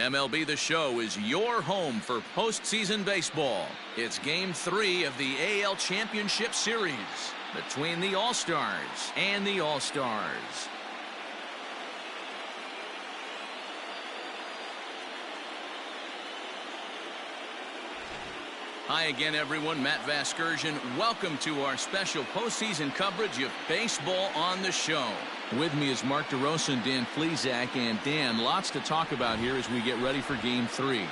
MLB The Show is your home for postseason baseball. It's Game 3 of the AL Championship Series between the All-Stars and the All-Stars. Hi again, everyone. Matt Vasgersian. Welcome to our special postseason coverage of Baseball on the Show. With me is Mark DeRosa and Dan Flezak. And Dan, lots to talk about here as we get ready for Game 3.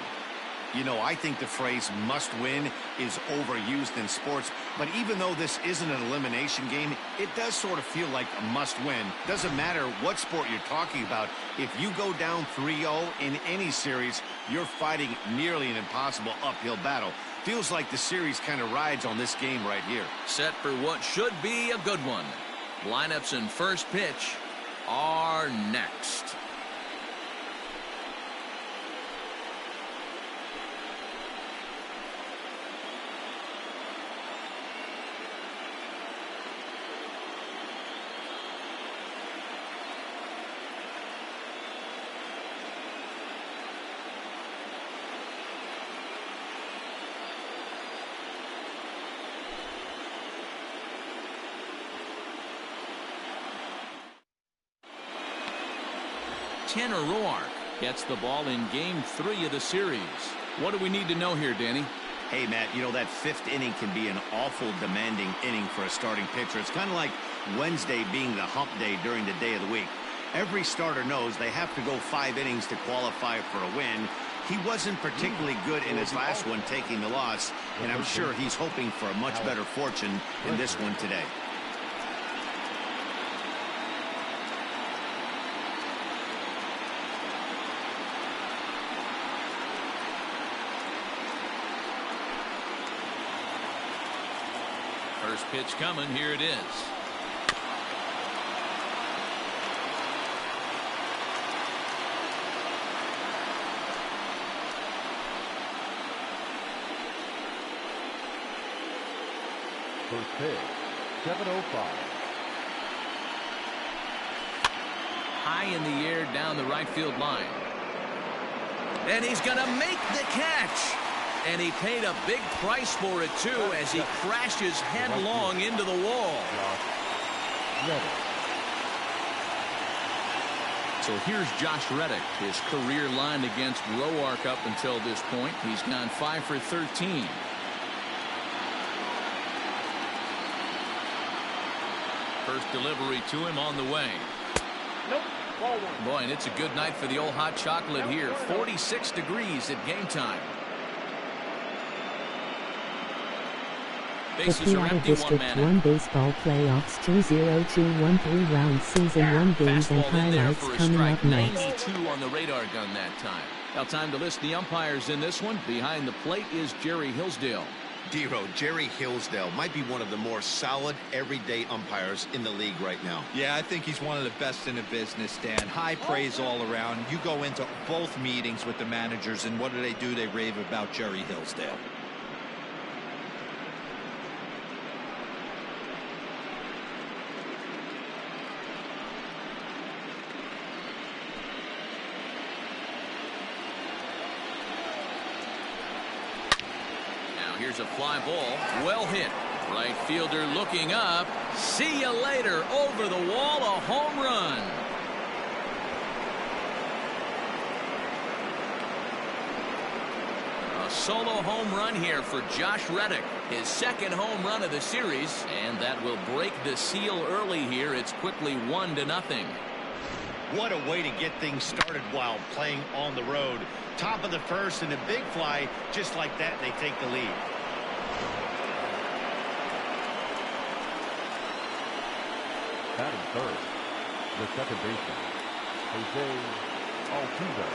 You know, I think the phrase must win is overused in sports, but even though this isn't an elimination game, it does sort of feel like a must win. Doesn't matter what sport you're talking about. If you go down 3-0 in any series, you're fighting nearly an impossible uphill battle. Feels like the series kind of rides on this game right here. Set for what should be a good one. Lineups and first pitch are next. Tanner Roark gets the ball in Game 3 of the series. What do we need to know here, Danny? Hey, Matt, you know, that fifth inning can be an awful demanding inning for a starting pitcher. It's kind of like Wednesday being the hump day during the day of the week. Every starter knows they have to go 5 innings to qualify for a win. He wasn't particularly good in his last one, taking the loss, and I'm sure he's hoping for a much better fortune in this one today. First pitch coming. Here it is. First pitch, 7:05. High in the air down the right field line. And he's going to make the catch. And he paid a big price for it, too, as he crashes headlong into the wall. So here's Josh Reddick. His career line against Roark up until this point. He's gone 5 for 13. First delivery to him on the way. Nope. Ball one. Boy, and it's a good night for the old hot chocolate here. 46 degrees at game time. The Piaa District 1 Baseball Playoffs 2021 3-round Season 1 games and highlights coming up next. 92 on the radar gun that time. Now time to list the umpires in this one. Behind the plate is Jerry Hillsdale. D-Row, Jerry Hillsdale might be one of the more solid everyday umpires in the league right now. Yeah, I think he's one of the best in the business, Dan. High praise all around. You go into both meetings with the managers, and what do? They rave about Jerry Hillsdale. Here's a fly ball. Well hit. Right fielder looking up. See you later. Over the wall. A home run. A solo home run here for Josh Reddick. His second home run of the series. And that will break the seal early here. It's quickly 1-0. What a way to get things started while playing on the road. Top of the first and a big fly. Just like that, they take the lead. Batting third, the second baseman, Jose Altuve.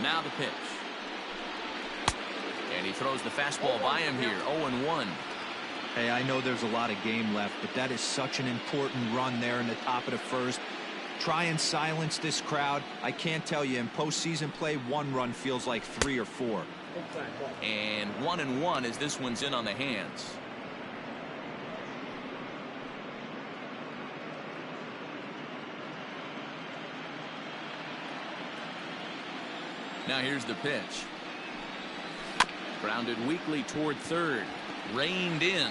Now the pitch. And he throws the fastball by him here. 0-1. Hey, I know there's a lot of game left, but that is such an important run there in the top of the first. Try and silence this crowd. I can't tell you, in postseason play, 1 run feels like 3 or 4. And 1-1 as this one's in on the hands. Now here's the pitch. Grounded weakly toward third. Reined in.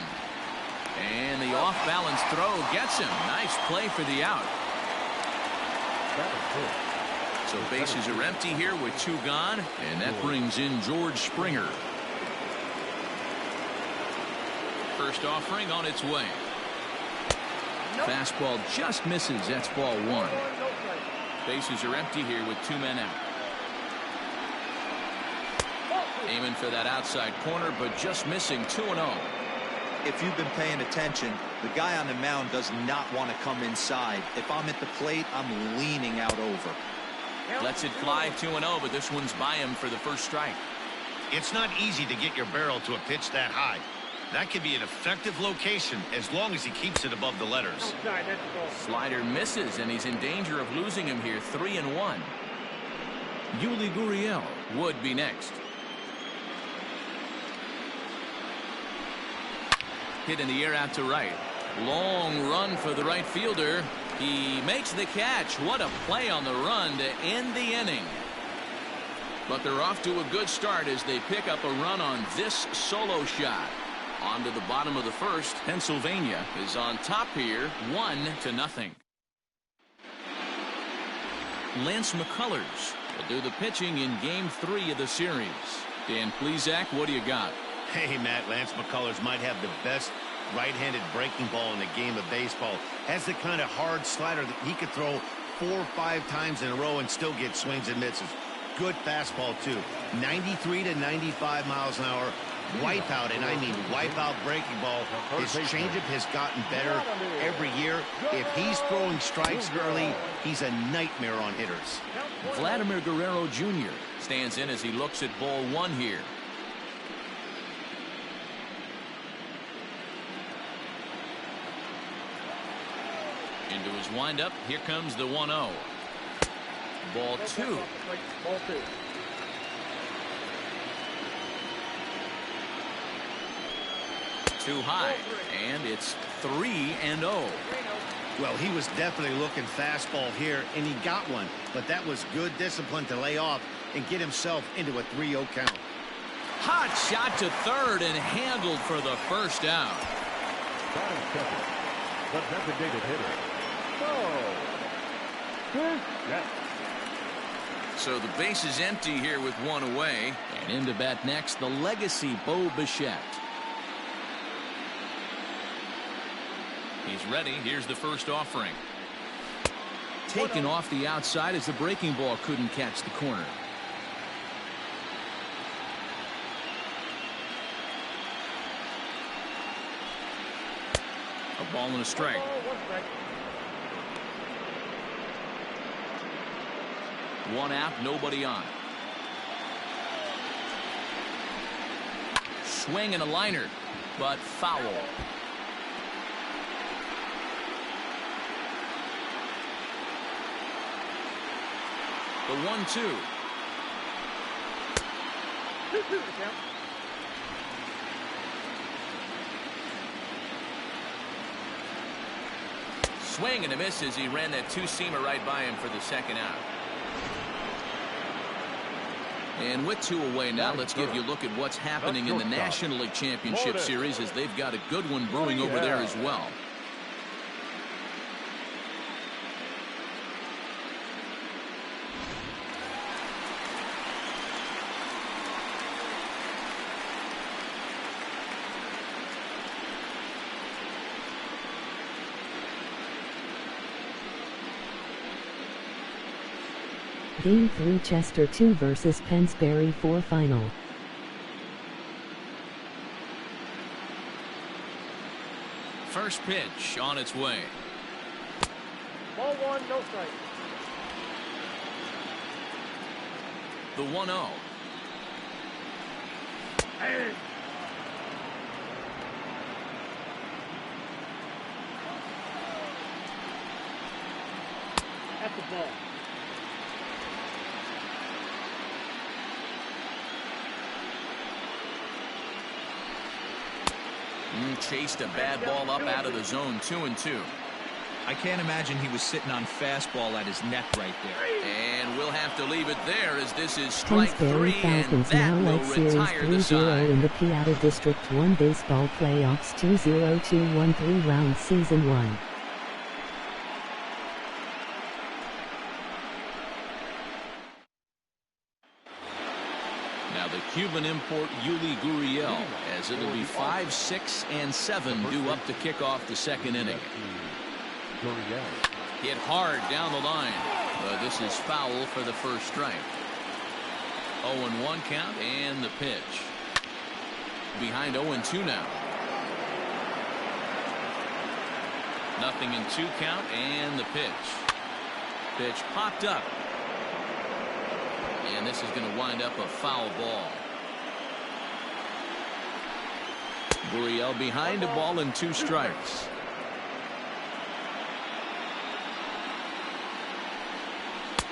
And the off-balance throw gets him. Nice play for the out. So bases are empty here with 2 gone. And that brings in George Springer. First offering on its way. Fastball just misses. That's ball 1. Bases are empty here with 2 men out. Aiming for that outside corner, but just missing. 2-0. If you've been paying attention, the guy on the mound does not want to come inside. If I'm at the plate, I'm leaning out over. Lets it fly. 2-0, but this one's by him for the first strike. It's not easy to get your barrel to a pitch that high. That could be an effective location as long as he keeps it above the letters. Slider misses, and he's in danger of losing him here. 3-1. Yuli Gurriel would be next. Hit in the air out to right. Long run for the right fielder. He makes the catch. What a play on the run to end the inning. But they're off to a good start as they pick up a run on this solo shot. On to the bottom of the first. Pennsylvania is on top here, 1-0. Lance McCullers will do the pitching in Game 3 of the series. Dan Plesac, what do you got? Hey, Matt, Lance McCullers might have the best right-handed breaking ball in the game of baseball. Has the kind of hard slider that he could throw 4 or 5 times in a row and still get swings and misses. Good fastball, too. 93 to 95 miles an hour. Wipeout, and I mean wipeout breaking ball. His changeup has gotten better every year. If he's throwing strikes early, he's a nightmare on hitters. Vladimir Guerrero Jr. stands in as he looks at ball 1 here. Into his windup. Here comes the 1-0. Ball 2. Ball 2. Too high, and it's 3-0. Well, he was definitely looking fastball here, and he got one. But that was good discipline to lay off and get himself into a 3-0 count. Hot shot to third and handled for the first out. Batting second, the designated hitter. So the base is empty here with 1 away. And in to bat next, the legacy Bo Bichette. He's ready. Here's the first offering. Taken off the outside as the breaking ball couldn't catch the corner. A ball and a strike. One out, nobody on. Swing and a liner, but foul. The 1-2. Swing and a miss as he ran that 2-seamer right by him for the second out. And with 2 away now, let's give you a look at what's happening in the National League Championship Series, as they've got a good one brewing over there as well. Game 3 Chester 2 vs Pennsbury 4 final. First pitch on its way. Ball 1, no strike. The 1-0. Hey. That's the ball. Chased a bad ball up out of the zone, 2-2. I can't imagine he was sitting on fastball at his neck right there. And we'll have to leave it there as this is strike Pennsbury 3, and Falcons that now will lead Series retire the 3-0 side. in the Piaa District 1 Baseball Playoffs 2-0-2-1-3 round Season 1. Now the Cuban import Yuli Gurriel, as it'll be 5, 6, and 7 due up to kick off the second inning. Hit hard down the line, but this is foul for the first strike. 0-1 count and the pitch. Behind 0-2 now. 0-2 count and the pitch. Pitch popped up. And this is going to wind up a foul ball. Gurriel behind a ball and 2 strikes.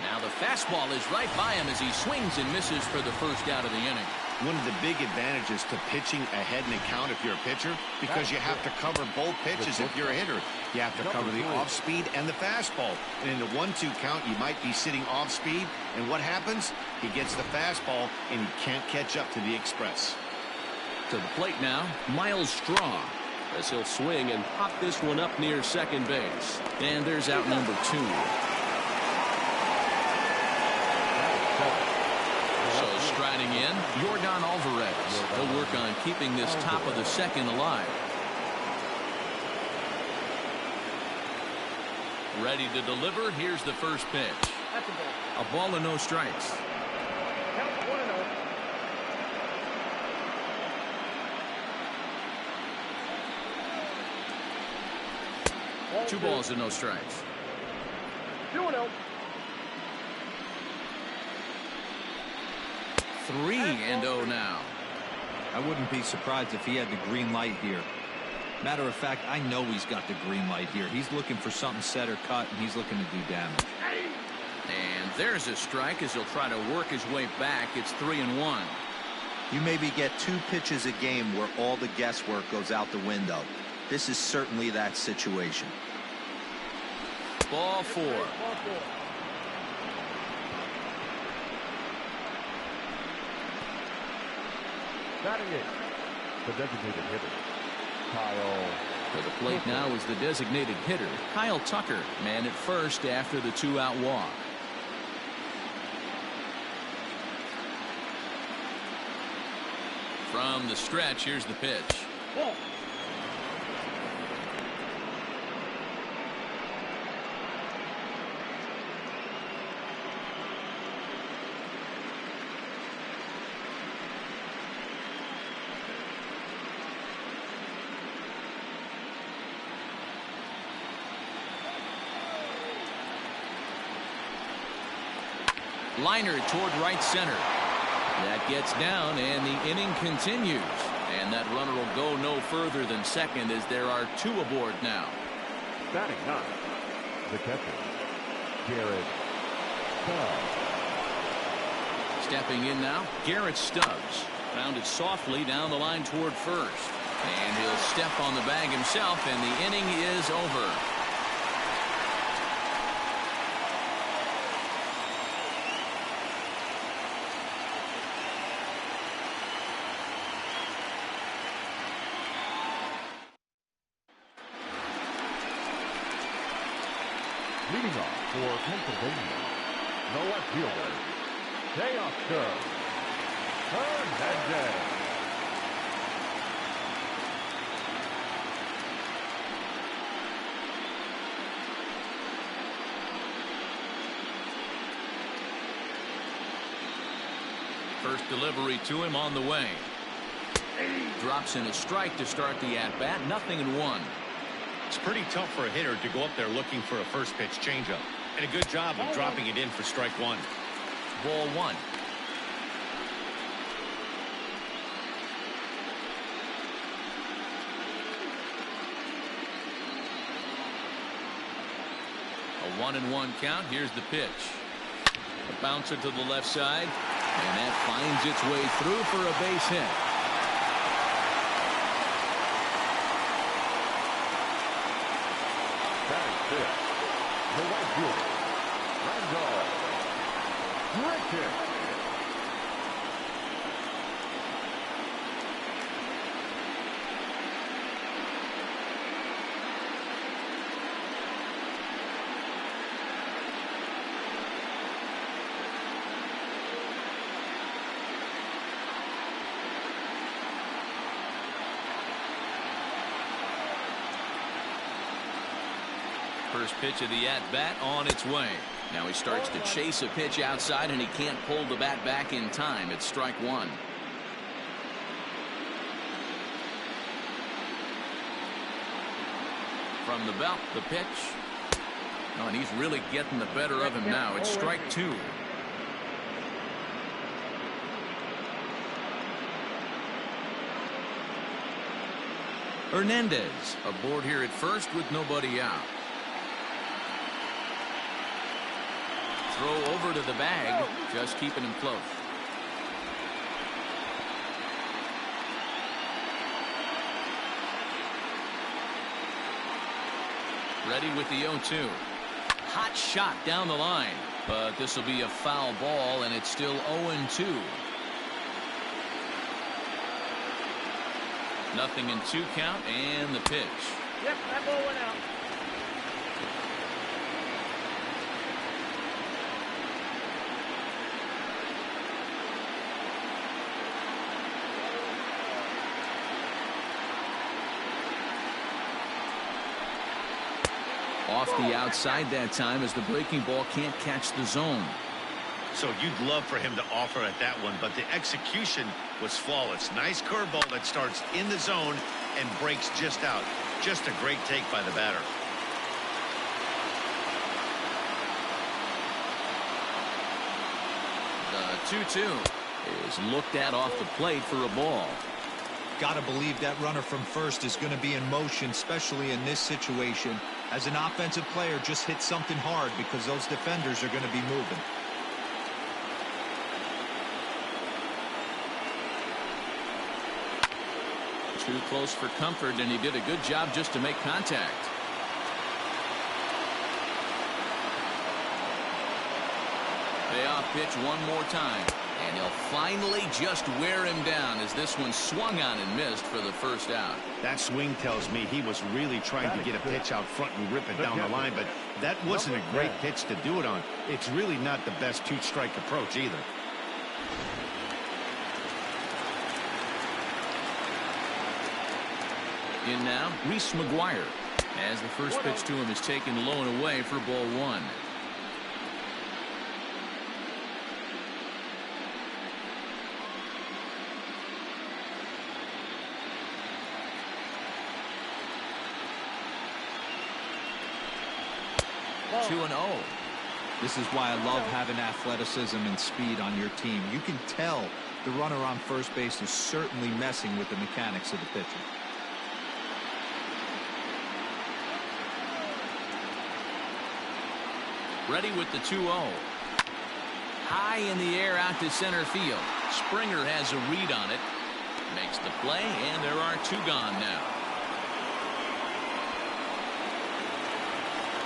Now the fastball is right by him as he swings and misses for the first out of the inning. One of the big advantages to pitching ahead in the count if you're a pitcher, because you have to cover both pitches if you're a hitter. You have to cover the off speed and the fastball. And in the 1-2 count, you might be sitting off speed. And what happens? He gets the fastball and he can't catch up to the express. To the plate now, Miles Straw, as he'll swing and pop this one up near second base. And there's out number 2. So striding in, Jordan Alvarez. He'll work on keeping this top of the second alive. Ready to deliver. Here's the first pitch. That's the ball. A ball and no strikes. Count 1-0. 2 balls and no strikes. 2-0. 3-0 now. I wouldn't be surprised if he had the green light here. Matter of fact, I know he's got the green light here. He's looking for something set or cut, and he's looking to do damage. And there's a strike as he'll try to work his way back. It's 3-1. You maybe get 2 pitches a game where all the guesswork goes out the window. This is certainly that situation. Ball 4. Ball 4. Batting it, the designated hitter, Kyle. To the plate now is the designated hitter, Kyle Tucker, man at first after the 2-out walk. From the stretch, here's the pitch. Ball. Liner toward right center. That gets down, and the inning continues. And that runner will go no further than second as there are 2 aboard now. Batting 9, the catcher, Garrett Stubbs. Stepping in now, Garrett Stubbs. Rounded softly down the line toward first. And he'll step on the bag himself, and the inning is over. Leading off for Pennsylvania, the left fielder, Piaa. Hernandez. First delivery to him on the way. Drops in a strike to start the at-bat. 0-1. It's pretty tough for a hitter to go up there looking for a first pitch changeup. And a good job of dropping it in for strike 1. Ball 1. A 1-1 count. Here's the pitch. A bouncer to the left side, and that finds its way through for a base hit. Batting fifth, the right fielder, Randall. Great hit. First pitch of the at-bat on its way. Now he starts to chase a pitch outside, and he can't pull the bat back in time. It's strike one. From the belt, the pitch. Oh, and he's really getting the better of him now. It's strike two. Hernandez aboard here at first with nobody out. Throw over to the bag, just keeping him close. Ready with the 0-2. Hot shot down the line, but this will be a foul ball, and it's still 0-2. Nothing in 2 count, and the pitch. Yep, that ball went out. Off the outside that time as the breaking ball can't catch the zone. So you'd love for him to offer at that one, but the execution was flawless. Nice curveball that starts in the zone and breaks just out. Just a great take by the batter. The 2-2 is looked at off the plate for a ball. Got to believe that runner from first is going to be in motion, especially in this situation. As an offensive player, just hit something hard because those defenders are going to be moving. Too close for comfort, and he did a good job just to make contact. Payoff pitch one more time, and he'll finally just wear him down as this one swung on and missed for the first out. That swing tells me he was really trying to get a pitch out front and rip it down the line, but that wasn't a great pitch to do it on. It's really not the best two-strike approach either. In now, Reese McGuire, as the first pitch to him is taken low and away for ball one. Ball. 2-0. This is why I love having athleticism and speed on your team. You can tell the runner on first base is certainly messing with the mechanics of the pitcher. Ready with the 2-0. High in the air out to center field. Springer has a read on it. Makes the play, and there are 2 gone now.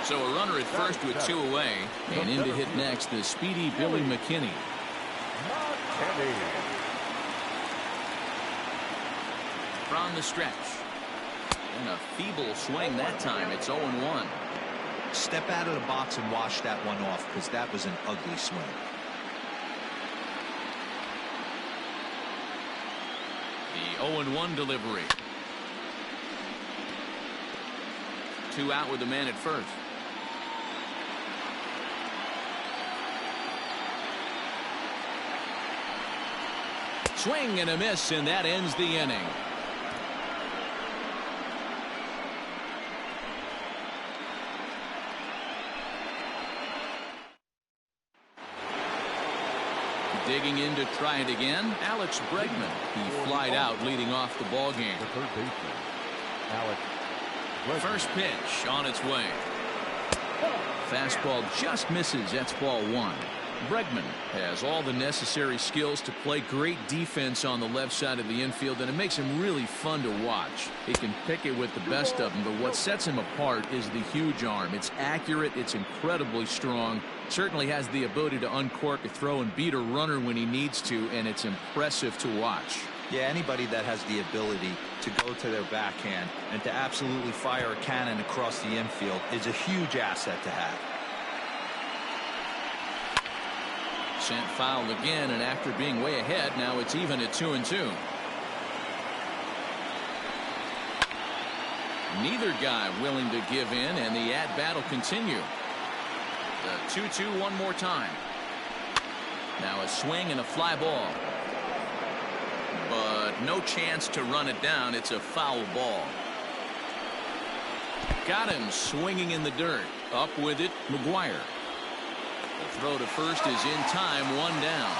So a runner at first with 2 away, and in to hit next the speedy Billy McKinney. From the stretch. And a feeble swing that time. It's 0-1. Step out of the box and wash that one off, because that was an ugly swing. The 0-1 delivery. 2 out with the man at first. Swing and a miss, and that ends the inning. Digging in to try it again, Alex Bregman. He flied out leading off the ball game. The third baseman, Alex Bregman. First pitch on its way. Fastball just misses. That's ball one. Bregman has all the necessary skills to play great defense on the left side of the infield, and it makes him really fun to watch. He can pick it with the best of them, but what sets him apart is the huge arm. It's accurate, it's incredibly strong, certainly has the ability to uncork a throw and beat a runner when he needs to, and it's impressive to watch. Yeah, anybody that has the ability to go to their backhand and to absolutely fire a cannon across the infield is a huge asset to have. Sent foul again, and after being way ahead, now it's even at 2-2. Neither guy willing to give in, and the at-bat will continue. The 2-2 one more time. Now a swing and a fly ball. But no chance to run it down. It's a foul ball. Got him swinging in the dirt. Up with it, McGuire. The throw to first is in time, one down.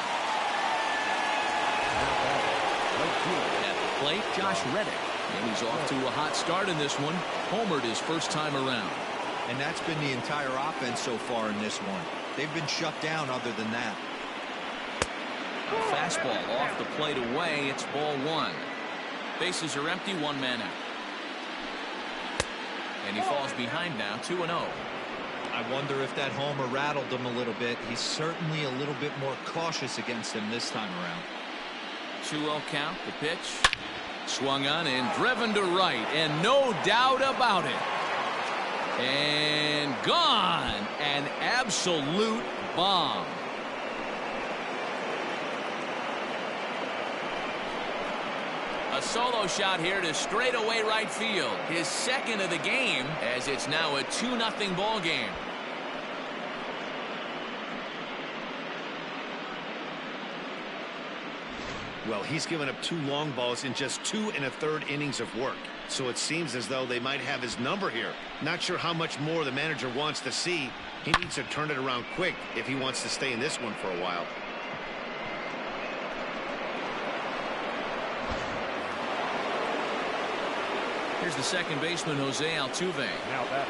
At the plate, Josh Reddick. And he's off to a hot start in this one. Homered his first time around. And that's been the entire offense so far in this one. They've been shut down other than that. Fastball off the plate away. It's ball one. Bases are empty, one man out. And he falls behind now, 2-0. I wonder if that homer rattled him a little bit. He's certainly a little bit more cautious against him this time around. 2-0 count. The pitch swung on and driven to right, and no doubt about it. And gone. An absolute bomb. A solo shot here to straightaway right field. His second of the game, as it's now a 2-0 ball game. Well, he's given up 2 long balls in just 2 1/3 innings of work. So it seems as though they might have his number here. Not sure how much more the manager wants to see. He needs to turn it around quick if he wants to stay in this one for a while. Here's the second baseman, Jose Altuve. Now that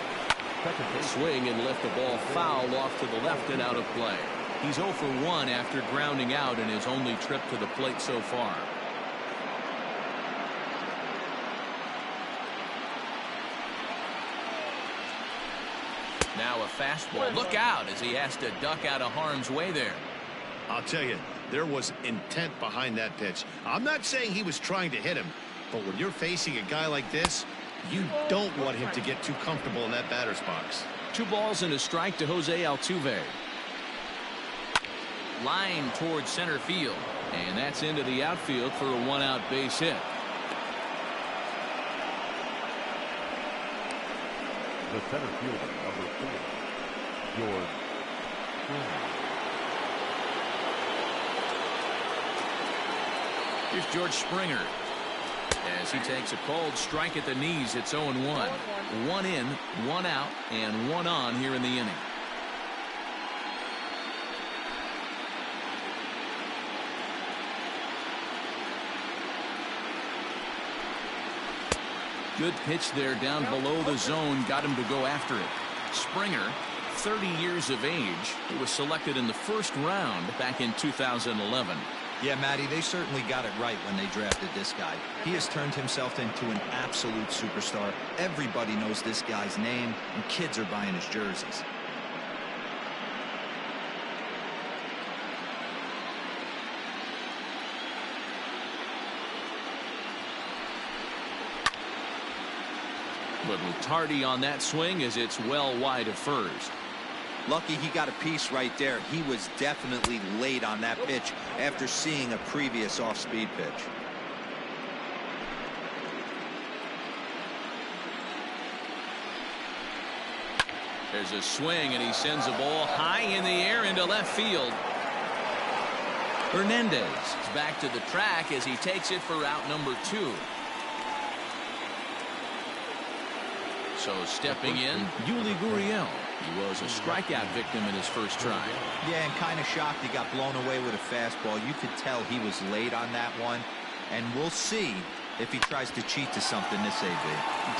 second base. Swing and lift the ball foul off to the left and out of play. He's 0 for 1 after grounding out in his only trip to the plate so far. Now a fastball. Look out as he has to duck out of harm's way there. I'll tell you, there was intent behind that pitch. I'm not saying he was trying to hit him, but when you're facing a guy like this, you don't want him to get too comfortable in that batter's box. 2 balls and a strike to Jose Altuve. Line towards center field, and that's into the outfield for a 1-out base hit. The center fielder, number 4, George. Here's George Springer. As he takes a cold strike at the knees, it's 0-1. 1 in, 1 out, and 1 on here in the inning. Good pitch there down below the zone. Got him to go after it. Springer, 30 years of age. He was selected in the first round back in 2011. Yeah, Matty, they certainly got it right when they drafted this guy. He has turned himself into an absolute superstar. Everybody knows this guy's name, and kids are buying his jerseys. Little tardy on that swing as it's well wide of first. Lucky he got a piece right there. He was definitely late on that pitch after seeing a previous off-speed pitch. There's a swing, and he sends a ball high in the air into left field. Hernandez is back to the track as he takes it for out number 2. So stepping in, Yuli Gurriel. He was a strikeout victim in his first try. Yeah, and kind of shocked he got blown away with a fastball. You could tell he was late on that one. And we'll see if he tries to cheat to something this AB.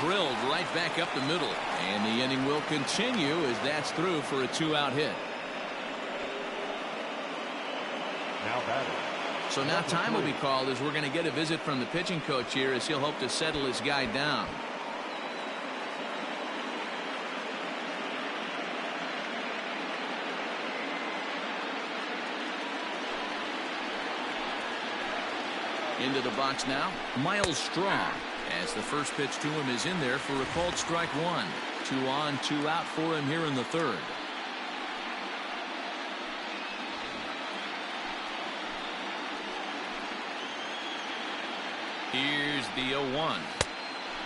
Drilled right back up the middle. And the inning will continue as that's through for a 2-out hit. Now batting. So now time will be called as we're going to get a visit from the pitching coach here as he'll hope to settle his guy down. Into the box now, Miles Straw, as the first pitch to him is in there for a called strike one. 2 on, 2 out for him here in the third. Here's the 0-1.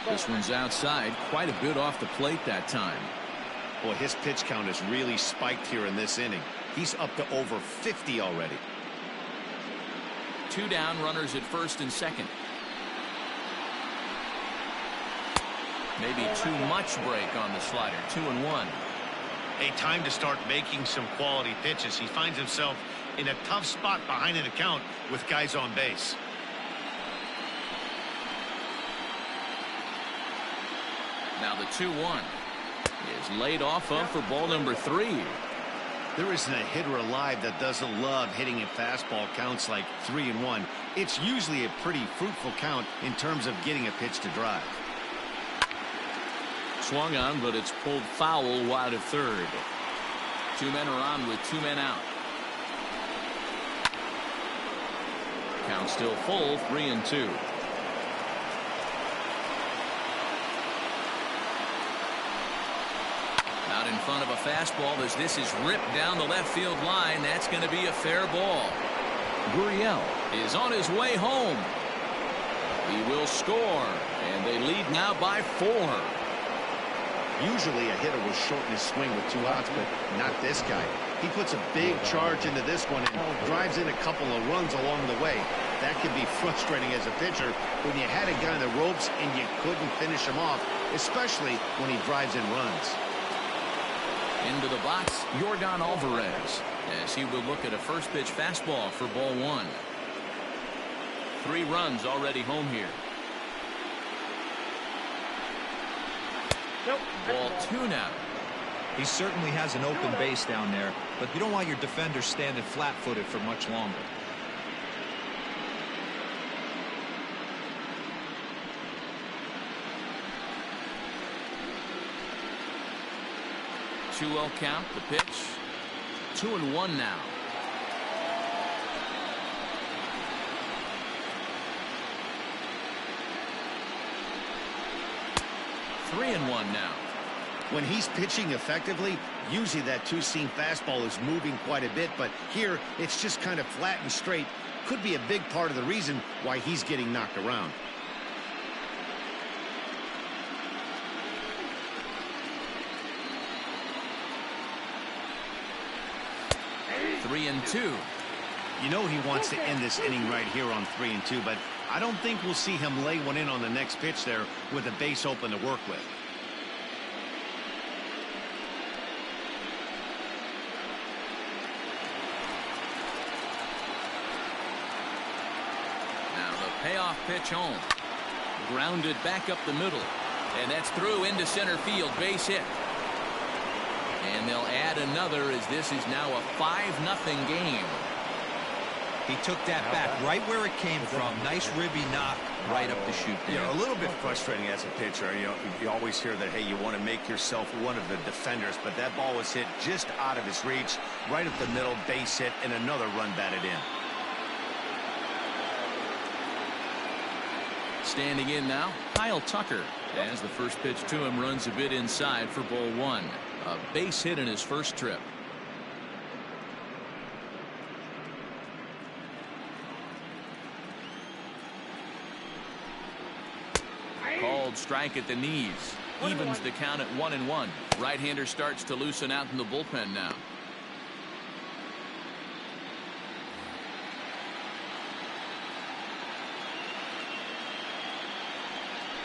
This one's outside, quite a bit off the plate that time. Boy, his pitch count has really spiked here in this inning. He's up to over 50 already. 2 down, runners at first and second. Maybe too much break on the slider. 2-1. A time to start making some quality pitches. He finds himself in a tough spot behind an account with guys on base. Now the 2-1 is laid off of for ball number 3. There isn't a hitter alive that doesn't love hitting a fastball counts like 3-1. It's usually a pretty fruitful count in terms of getting a pitch to drive. Swung on, but it's pulled foul wide of third. 2 men are on with 2 men out. Count still full, 3-2. Out in front of a fastball as this is ripped down the left field line. That's going to be a fair ball. Gurriel is on his way home. He will score, and they lead now by 4. Usually a hitter will shorten his swing with 2 outs, but not this guy. He puts a big charge into this one and drives in a couple of runs along the way. That can be frustrating as a pitcher when you had a guy in the ropes and you couldn't finish him off, especially when he drives in runs. Into the box, Yordan Alvarez, as he will look at a first pitch fastball for ball 1. 3 runs already home here. Nope. Ball 2 now. He certainly has an open base down there, but you don't want your defender standing flat-footed for much longer. Two-well count, the pitch. 2-1 now. Three and 1 now. When he's pitching effectively, usually that two-seam fastball is moving quite a bit, but here it's just kind of flat and straight. Could be a big part of the reason why he's getting knocked around. Three and 2. You know he wants to end this inning right here on 3-2, but I don't think we'll see him lay one in on the next pitch there with a base open to work with. Now the payoff pitch home. Grounded back up the middle. And that's through into center field. Base hit. And they'll add another as this is now a 5-0 game. He took that back right where it came from. Nice ribby knock right up the chute there. A little bit frustrating as a pitcher. You always hear that, hey, you want to make yourself one of the defenders, but that ball was hit just out of his reach, right up the middle, base hit, and another run batted in. Standing in now, Kyle Tucker, as the first pitch to him runs a bit inside for ball 1. A base hit in his first trip. Called strike at the knees. Evens the count at 1-1. Right-hander starts to loosen out in the bullpen now.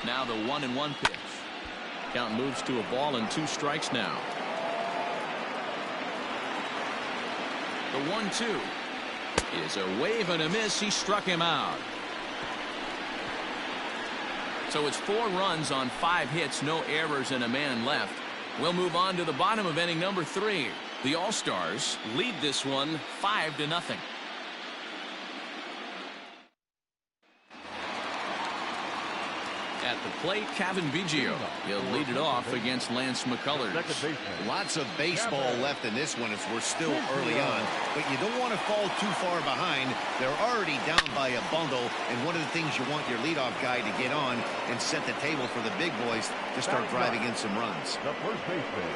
Now the 1-1 pitch. Count moves to a ball and 2 strikes now. The 1-2 is a wave and a miss. He struck him out. So it's 4 runs on 5 hits, no errors, and a man left. We'll move on to the bottom of inning number 3. The All-Stars lead this one 5-0. At the plate, Kevin Biggio. He'll lead it off against Lance McCullers. Lots of baseball left in this one as we're still early on, but you don't want to fall too far behind. They're already down by a bundle, and one of the things you want your leadoff guy to get on and set the table for the big boys to start driving in some runs. The first baseman,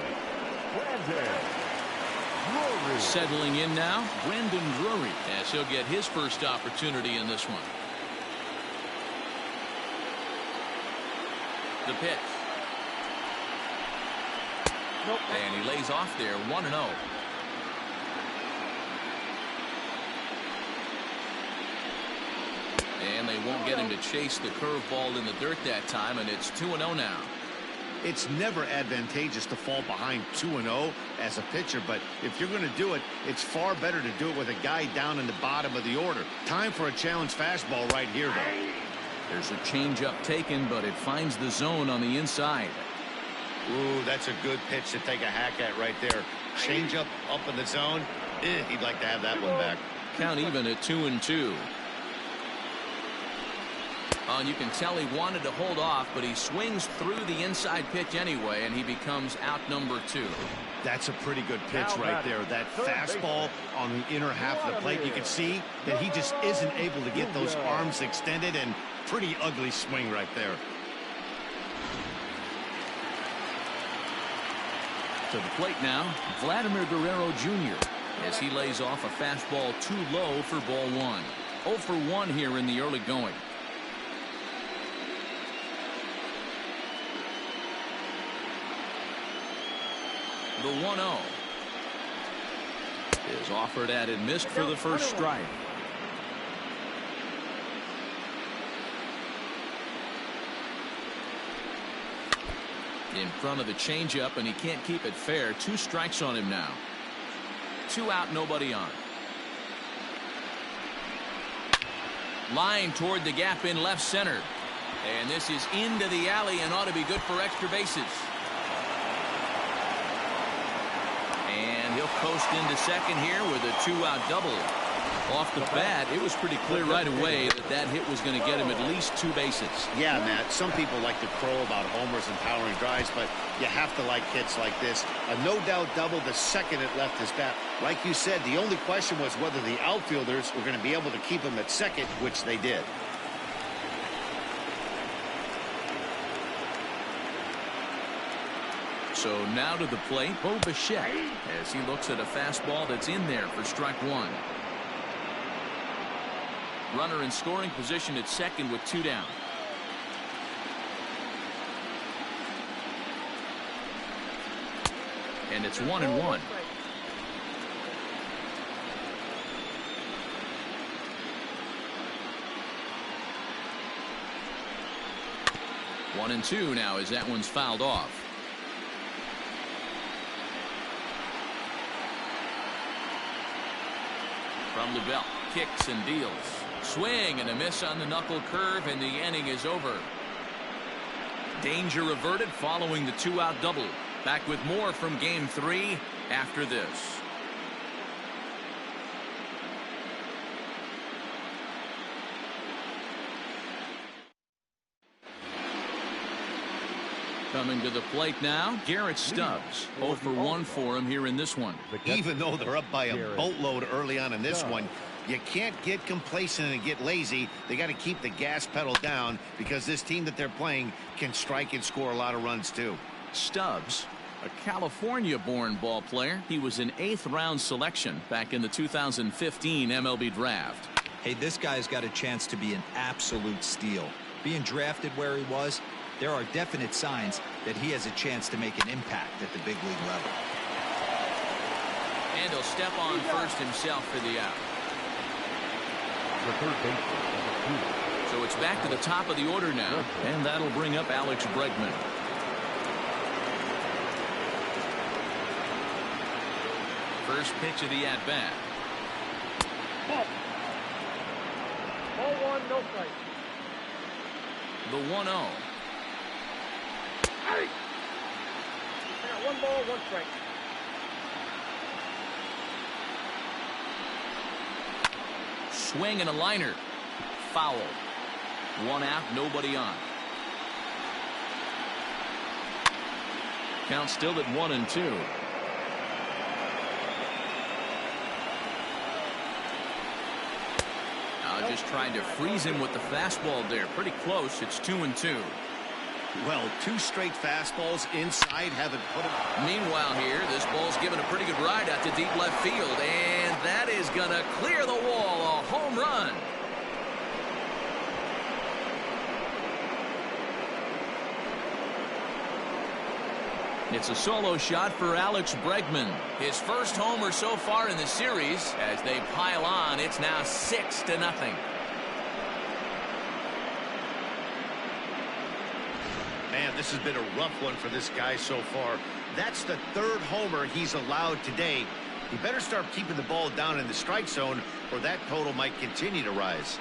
Brandon Drury. Settling in now, Brandon Drury, as he'll get his first opportunity in this one. The pitch. Nope. And he lays off there, 1-0. And they won't get him to chase the curveball in the dirt that time, and it's 2-0 now. It's never advantageous to fall behind 2-0 as a pitcher, but if you're going to do it, it's far better to do it with a guy down in the bottom of the order. Time for a challenge fastball right here, though. There's a changeup taken, but it finds the zone on the inside. Ooh, that's a good pitch to take a hack at right there. Changeup up in the zone. He'd like to have that one back. Count even at 2-2. And you can tell he wanted to hold off, but he swings through the inside pitch anyway, and he becomes out number 2. That's a pretty good pitch right there. That fastball on the inner half of the plate. You can see that he just isn't able to get those arms extended, and pretty ugly swing right there. To the plate now, Vladimir Guerrero Jr. as he lays off a fastball too low for ball 1. 0 for 1 here in the early going. The 1-0 is offered at and missed for the first strike. In front of the changeup, and he can't keep it fair. 2 strikes on him now. 2 out, nobody on. Line toward the gap in left center. And this is into the alley and ought to be good for extra bases. And he'll coast into second here with a 2-out double. Off the bat, it was pretty clear right away that that hit was going to get him at least 2 bases. Yeah, Matt, some people like to crow about homers and powering drives, but you have to like hits like this. A no-doubt double the second it left his bat. Like you said, the only question was whether the outfielders were going to be able to keep him at second, which they did. So now to the plate, Bo Bichette, as he looks at a fastball that's in there for strike 1. Runner in scoring position at second with 2 down. And it's 1-1. One and 2 now as that one's fouled off. From the belt, kicks and deals. Swing and a miss on the knuckle curve, and the inning is over. Danger averted following the 2-out double. Back with more from Game 3 after this. Coming to the plate now, Garrett Stubbs. 0 for 1 for him here in this one. Even though they're up by a boatload early on in this one, you can't get complacent and get lazy. They got to keep the gas pedal down because this team that they're playing can strike and score a lot of runs too. Stubbs, a California-born ball player. He was an 8th-round selection back in the 2015 MLB draft. Hey, this guy's got a chance to be an absolute steal. Being drafted where he was, there are definite signs that he has a chance to make an impact at the big league level. And he'll step on first himself for the out. The third baseman, number 2. So it's back to the top of the order now, and that'll bring up Alex Bregman. First pitch of the at-bat. Ball 1, no strike. The 1-0. I got 1 ball, 1 strike. Swing and a liner. Foul. 1 out, nobody on. Count still at 1-2. Just trying to freeze him with the fastball there. Pretty close. It's 2-2. Well, 2 straight fastballs inside haven't put him. Meanwhile here, this ball's given a pretty good ride out to deep left field. And that is going to clear the wall. A home run. It's a solo shot for Alex Bregman. His first homer so far in the series. As they pile on, it's now 6-0. Man, this has been a rough one for this guy so far. That's the 3rd homer he's allowed today. He better start keeping the ball down in the strike zone, or that total might continue to rise.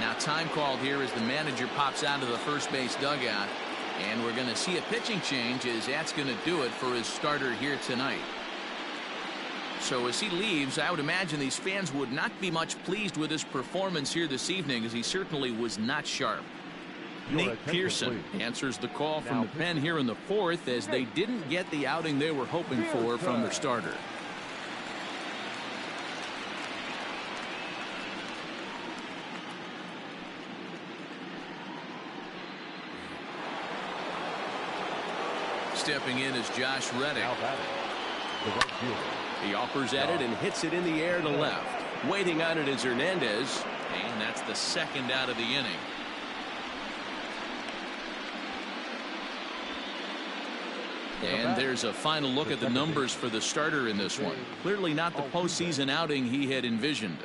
Now time called here as the manager pops out of the first base dugout. And we're going to see a pitching change as that's going to do it for his starter here tonight. So as he leaves, I would imagine these fans would not be much pleased with his performance here this evening, as he certainly was not sharp. Nate Pearson answers the call from the pen here in the 4th, as they didn't get the outing they were hoping for from their starter. Stepping in is Josh Reddick. He offers at it and hits it in the air to left. Waiting on it is Hernandez, and that's the 2nd out of the inning. And there's a final look at the numbers for the starter in this one. Clearly not the postseason outing he had envisioned.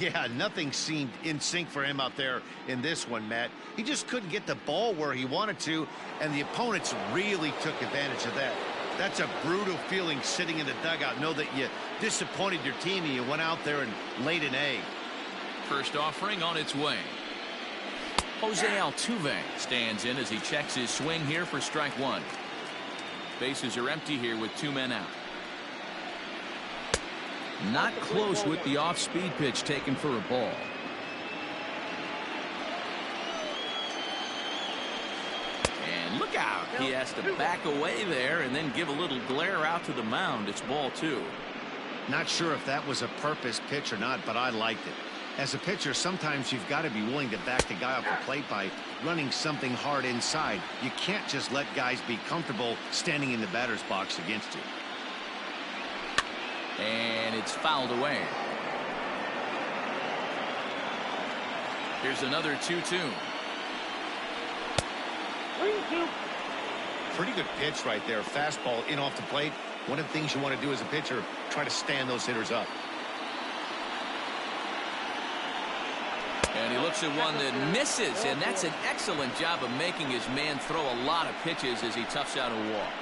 Yeah, nothing seemed in sync for him out there in this one, Matt. He just couldn't get the ball where he wanted to, and the opponents really took advantage of that. That's a brutal feeling sitting in the dugout. Know that you disappointed your team and you went out there and laid an egg. First offering on its way. Jose Altuve stands in as he checks his swing here for strike 1. Bases are empty here with 2 men out. Not close with the off-speed pitch taken for a ball. And look out. He has to back away there and then give a little glare out to the mound. It's ball 2. Not sure if that was a purpose pitch or not, but I liked it. As a pitcher, sometimes you've got to be willing to back the guy off the plate by running something hard inside. You can't just let guys be comfortable standing in the batter's box against you. And it's fouled away. Here's another 2-2. Pretty good pitch right there. Fastball in off the plate. One of the things you want to do as a pitcher, try to stand those hitters up. And he looks at one that misses, and that's an excellent job of making his man throw a lot of pitches as he toughs out a walk.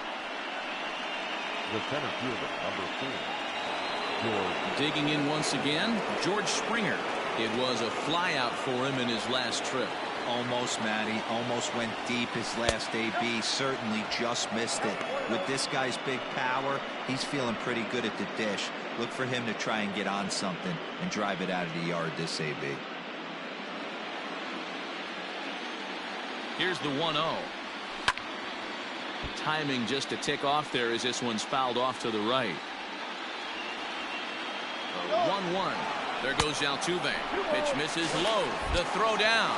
The center fielder, number 4. Digging in once again, George Springer. It was a flyout for him in his last trip. Almost, Matty. Almost went deep his last AB. Certainly just missed it. With this guy's big power, he's feeling pretty good at the dish. Look for him to try and get on something and drive it out of the yard this AB. Here's the 1-0. Timing just a tick off there as this one's fouled off to the right. 1-1. There goes Altuve. Pitch misses low. The throw down.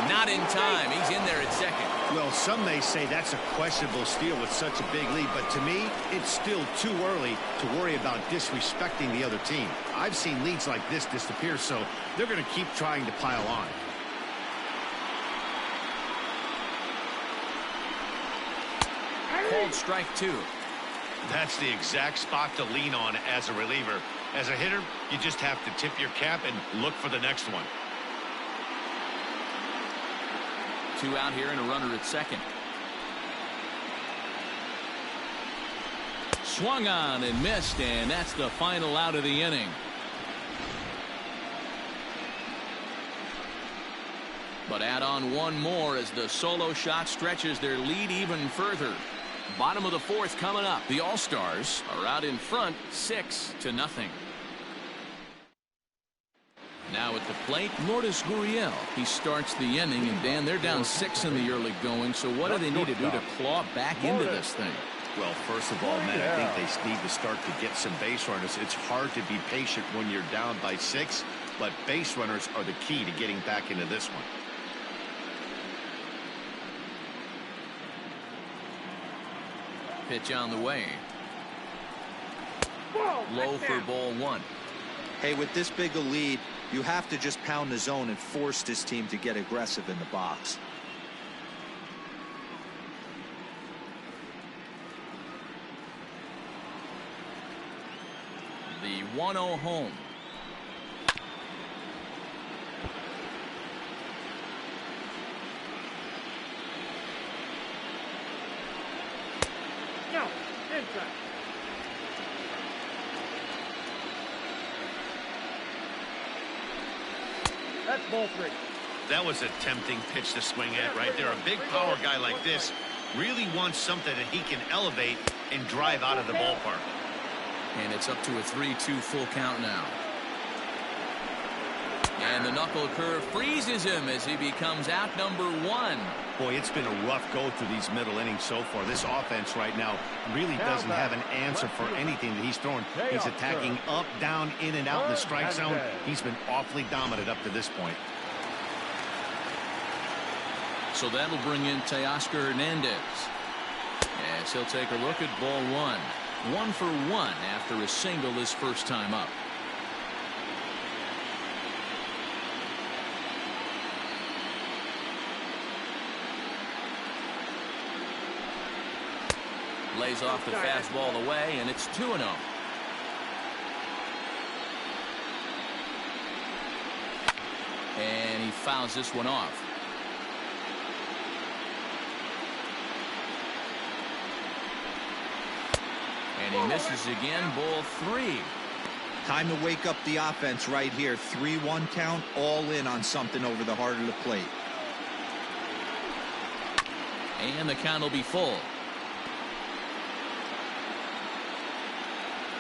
Not in time. He's in there at second. Well, some may say that's a questionable steal with such a big lead, but to me, it's still too early to worry about disrespecting the other team. I've seen leads like this disappear, so they're going to keep trying to pile on. Called strike 2. That's the exact spot to lean on as a reliever. As a hitter, you just have to tip your cap and look for the next one. 2 out here and a runner at second. Swung on and missed, and that's the final out of the inning. But add on one more as the solo shot stretches their lead even further. Bottom of the fourth coming up. The All-Stars are out in front 6-0. Now at the plate, Lourdes Gurriel. He starts the inning, and Dan, they're down 6 in the early going. So what do they need to do to claw back into this thing? Well, first of all, man, I think they need to start to get some base runners. It's hard to be patient when you're down by 6, but base runners are the key to getting back into this one. Pitch on the way. Low for ball 1. Hey, with this big a lead, you have to just pound the zone and force this team to get aggressive in the box. The 1-0 home. No, inside. That's ball 3. That was a tempting pitch to swing at right there. A big power guy like this really wants something that he can elevate and drive out of the ballpark. And it's up to a 3-2 full count now. And the knuckle curve freezes him as he becomes out number 1. Boy, it's been a rough go through these middle innings so far. This offense right now really doesn't have an answer for anything that he's throwing. He's attacking up, down, in, and out in the strike zone. He's been awfully dominant up to this point. So that'll bring in Teoscar Hernandez. As he'll take a look at ball 1. 1 for 1 after a single his first time up. Lays off the fastball away, and it's 2-0. And he fouls this one off. And he misses again, ball 3. Time to wake up the offense right here. 3-1 count, all in on something over the heart of the plate. And the count will be full.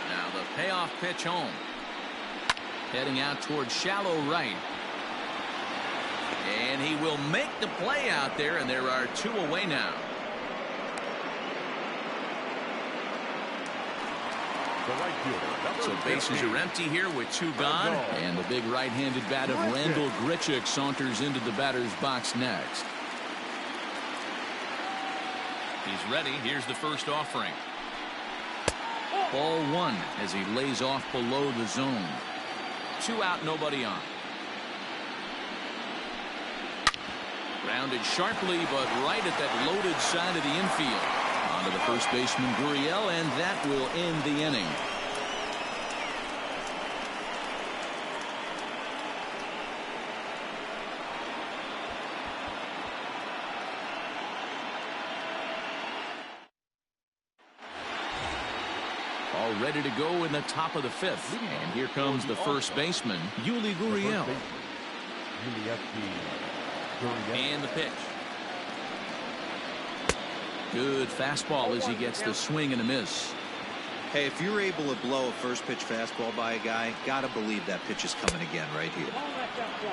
Now the payoff pitch home. Heading out towards shallow right. And he will make the play out there, and there are 2 away now. So bases are empty here with 2 gone. And the big right-handed bat of Randall Grichuk saunters into the batter's box next. He's ready. Here's the first offering. Ball 1 as he lays off below the zone. 2 out, nobody on. Grounded sharply, but right at that loaded side of the infield. Onto the first baseman Gurriel, and that will end the inning. All ready to go in the top of the 5th. And here comes the first baseman, Yuli Gurriel. And the pitch. Good fastball as he gets the swing and a miss. Hey, if you're able to blow a first pitch fastball by a guy, gotta believe that pitch is coming again right here.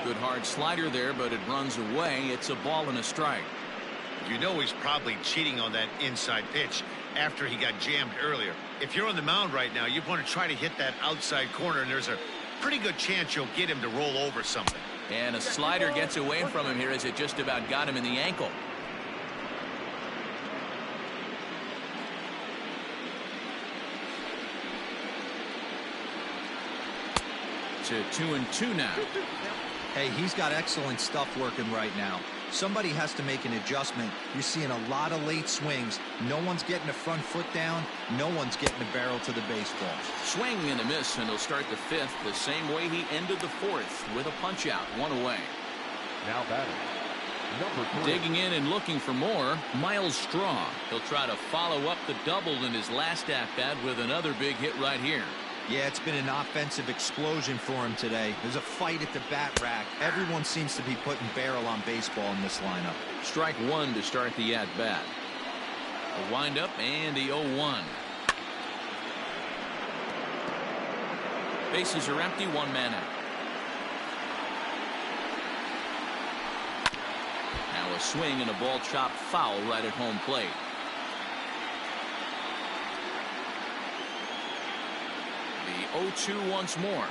Good hard slider there, but it runs away. It's a ball and a strike. You know he's probably cheating on that inside pitch after he got jammed earlier. If you're on the mound right now, you want to try to hit that outside corner, and there's a pretty good chance you'll get him to roll over something. And a slider gets away from him here as it just about got him in the ankle. To 2-2 now. Hey, he's got excellent stuff working right now. Somebody has to make an adjustment. You're seeing a lot of late swings. No one's getting the front foot down. No one's getting the barrel to the baseball. Swing and a miss, and he'll start the 5th the same way he ended the 4th with a punch out, 1 away. Now batting, number 3. Digging in and looking for more, Miles Straw. He'll try to follow up the double in his last at-bat with another big hit right here. Yeah, it's been an offensive explosion for him today. There's a fight at the bat rack. Everyone seems to be putting barrel on baseball in this lineup. Strike one to start the at-bat. A windup and the 0-1. Bases are empty, one man out. Now a swing and a ball chopped foul right at home plate. The 0-2 once more.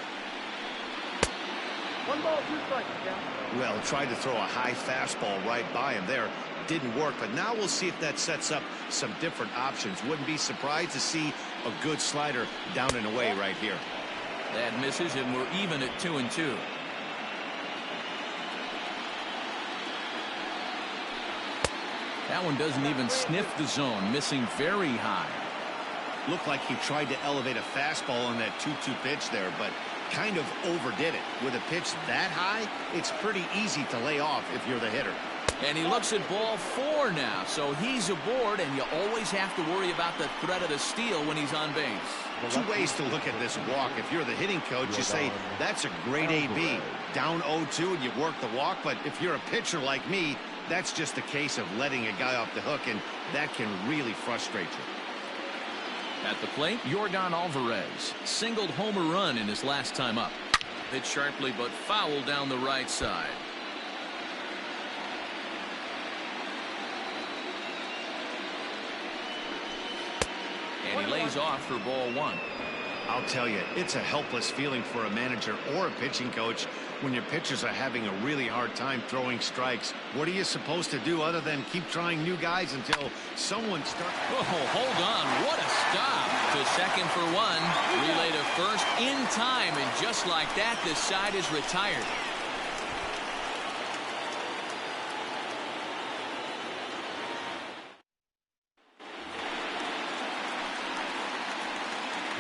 1 ball, 2 strikes, Cal. Well, tried to throw a high fastball right by him there. Didn't work, but now we'll see if that sets up some different options. Wouldn't be surprised to see a good slider down and away right here. That misses, and we're even at 2-2. That one doesn't even sniff the zone, missing very high. Looked like he tried to elevate a fastball on that 2-2 pitch there, but kind of overdid it. With a pitch that high, it's pretty easy to lay off if you're the hitter. And he looks at ball 4 now, so he's aboard, and you always have to worry about the threat of the steal when he's on base. Two ways to look at this walk. If you're the hitting coach, you say, that's a great AB. Down 0-2 and you work the walk, but if you're a pitcher like me, that's just a case of letting a guy off the hook, and that can really frustrate you. At the plate, Yordan Alvarez singled home a run in his last time up. Hit sharply but foul down the right side. And he lays off for ball 1. I'll tell you, it's a helpless feeling for a manager or a pitching coach when your pitchers are having a really hard time throwing strikes. What are you supposed to do other than keep trying new guys until someone starts? Oh, hold on. What a stop. To second for 1. Relay to first in time, and just like that, this side is retired.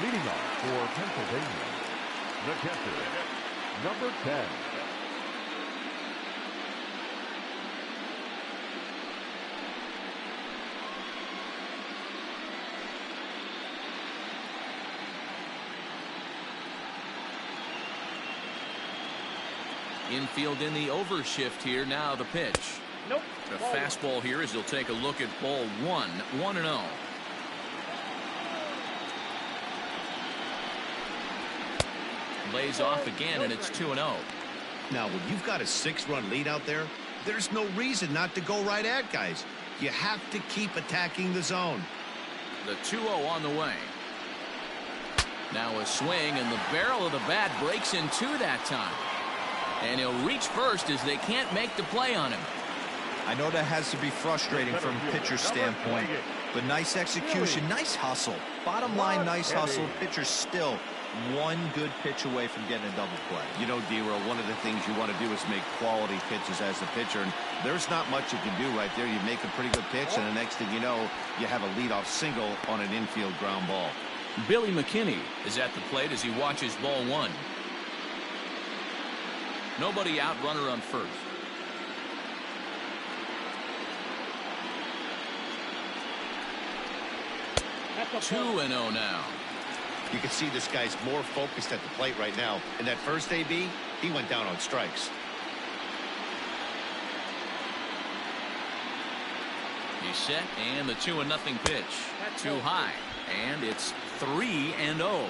Leading off for Pennsylvania, the catcher, number 10. Infield in the overshift here. Now the pitch. Nope. The fastball here as he'll take a look at ball 1. 1-0. Lays off again, and it's 2-0. Now, when you've got a 6-run lead out there, there's no reason not to go right at guys. You have to keep attacking the zone. The 2-0 on the way. Now a swing, and the barrel of the bat breaks in 2 that time. And he'll reach first as they can't make the play on him. I know that has to be frustrating from a pitcher's standpoint, but nice execution, nice hustle. Bottom line, nice hustle. Pitcher's still one good pitch away from getting a double play. You know, D-Roll, one of the things you want to do is make quality pitches as a pitcher, and there's not much you can do right there. You make a pretty good pitch, and the next thing you know, you have a leadoff single on an infield ground ball. Billy McKinney is at the plate as he watches ball 1. Nobody out, runner on first. That's 2-0 now. You can see this guy's more focused at the plate right now. In that first AB, he went down on strikes. He's set, and the 2-0 pitch. Too high, and it's 3-0.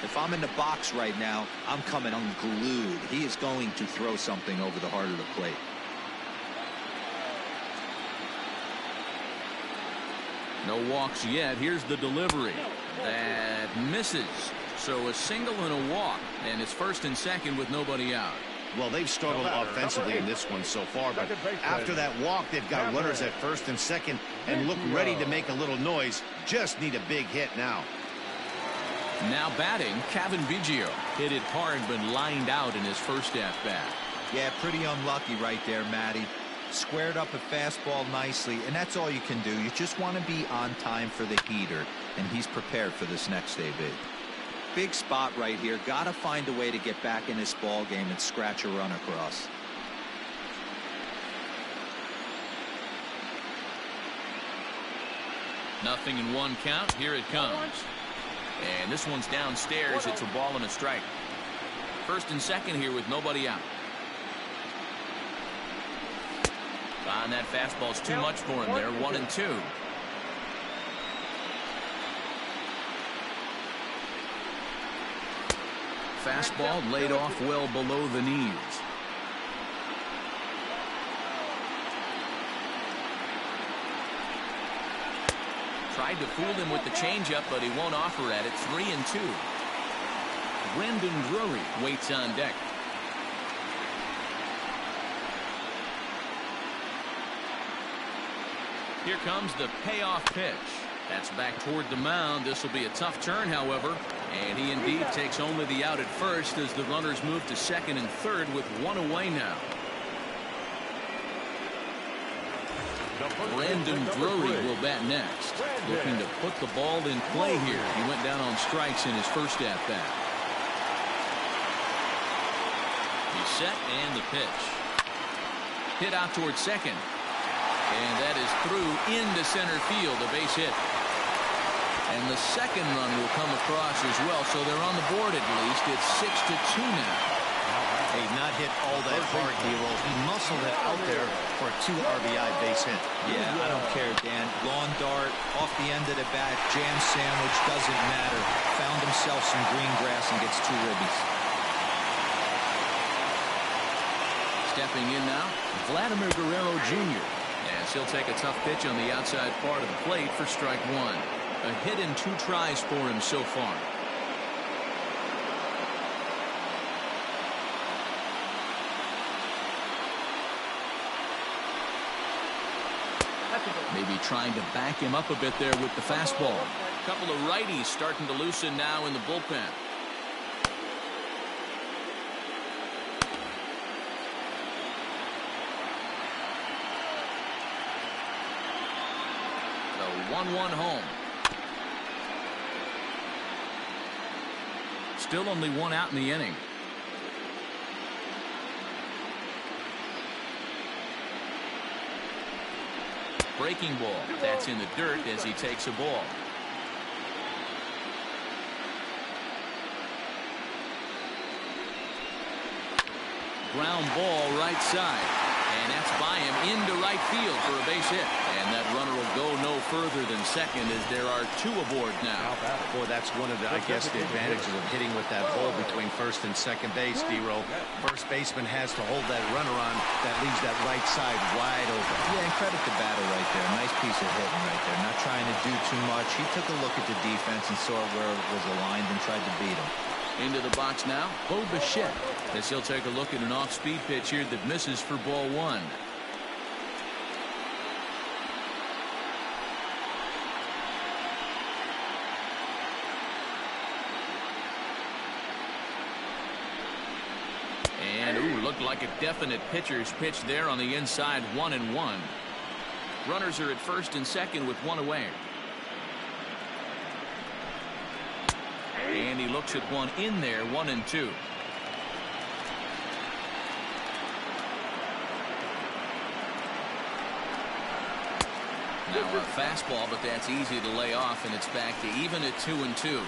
If I'm in the box right now, I'm coming unglued. He is going to throw something over the heart of the plate. No walks yet. Here's the delivery. That misses. So a single and a walk, and it's first and second with nobody out. Well, they've struggled offensively in this one so far, but after that walk, they've got runners at first and second and look ready to make a little noise. Just need a big hit now. Now batting, Kevin Biggio. Hit it hard, but lined out in his first at-bat. Yeah, pretty unlucky right there, Matty. Squared up a fastball nicely, and that's all you can do. You just want to be on time for the heater, and he's prepared for this next AB. Big spot right here. Got to find a way to get back in this ball game and scratch a run across. Nothing in 1 count. Here it comes. And this one's downstairs. It's a ball and a strike. First and second here with nobody out. And that fastball's too much for him there. 1-2. Fastball laid off well below the knees. Tried to fool him with the changeup, but he won't offer at it. 3-2. Brendan Drury waits on deck. Here comes the payoff pitch. That's back toward the mound. This will be a tough turn, however. And he indeed takes only the out at first as the runners move to second and third with one away now. Brandon Drury will bat next. Looking to put the ball in play here. He went down on strikes in his first at-bat. He's set and the pitch. Hit out towards second. And that is through into center field, a base hit. And the second run will come across as well, so they're on the board at least. It's 6-2 now. Hey, not hit all that hard, D-Roll. He muscled it out there for a 2 RBI base hit. Yeah, I don't care, Dan. Lawn dart, off the end of the bat, jam sandwich, doesn't matter. Found himself some green grass and gets 2 ribbies. Stepping in now, Vladimir Guerrero Jr. As he'll take a tough pitch on the outside part of the plate for strike 1. A hit in 2 tries for him so far. Maybe trying to back him up a bit there with the fastball. A couple of righties starting to loosen now in the bullpen. The 1-1 home. Still only 1 out in the inning. Breaking ball. That's in the dirt as he takes a ball. Ground ball right side. And that's by him into right field for a base hit. And that runner will go no further than second as there are 2 aboard now. Boy, that's one of the, I guess, the advantages of hitting with that hole between first and second base, D-Roll. First baseman has to hold that runner on. That leaves that right side wide open. Yeah, and credit the batter right there. Nice piece of hitting right there. Not trying to do too much. He took a look at the defense and saw where it was aligned and tried to beat him. Into the box now, Bo Bichette, as he'll take a look at an off-speed pitch here that misses for ball 1. And, ooh, looked like a definite pitcher's pitch there on the inside, 1-1. Runners are at first and second with 1 away. And he looks at one in there, 1-2. Now a fastball, but that's easy to lay off, and it's back to even at 2-2.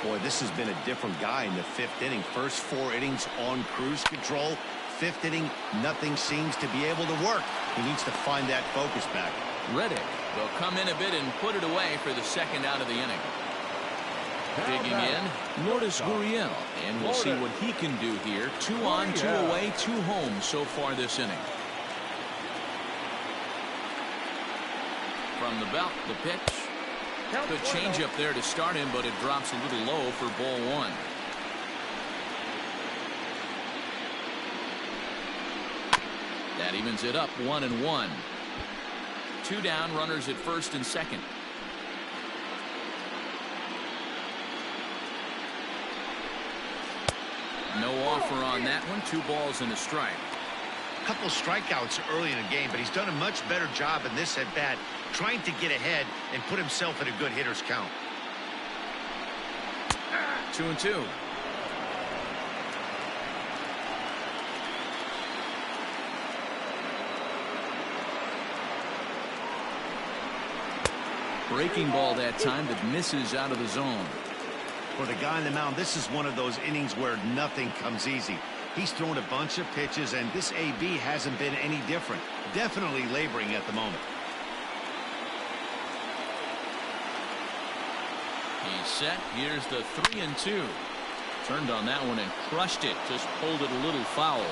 Boy, this has been a different guy in the 5th inning. First 4 innings on cruise control. 5th inning, nothing seems to be able to work. He needs to find that focus back. Reddick will come in a bit and put it away for the second out of the inning. Digging in, Lourdes Gurriel, and we'll see what he can do here. 2 on, 2 away, 2 home so far this inning. From the belt, the pitch. Good change up there to start him, but it drops a little low for ball 1. That evens it up, 1-1. 2 down, runners at first and second. No offer on that one. 2 balls and a strike. A couple strikeouts early in the game, but he's done a much better job in this at bat, trying to get ahead and put himself in a good hitter's count. 2-2. Breaking ball that time that misses out of the zone. For the guy on the mound, this is one of those innings where nothing comes easy. He's thrown a bunch of pitches, and this AB hasn't been any different. Definitely laboring at the moment. He's set. Here's the 3-2. Turned on that one and crushed it. Just pulled it a little foul.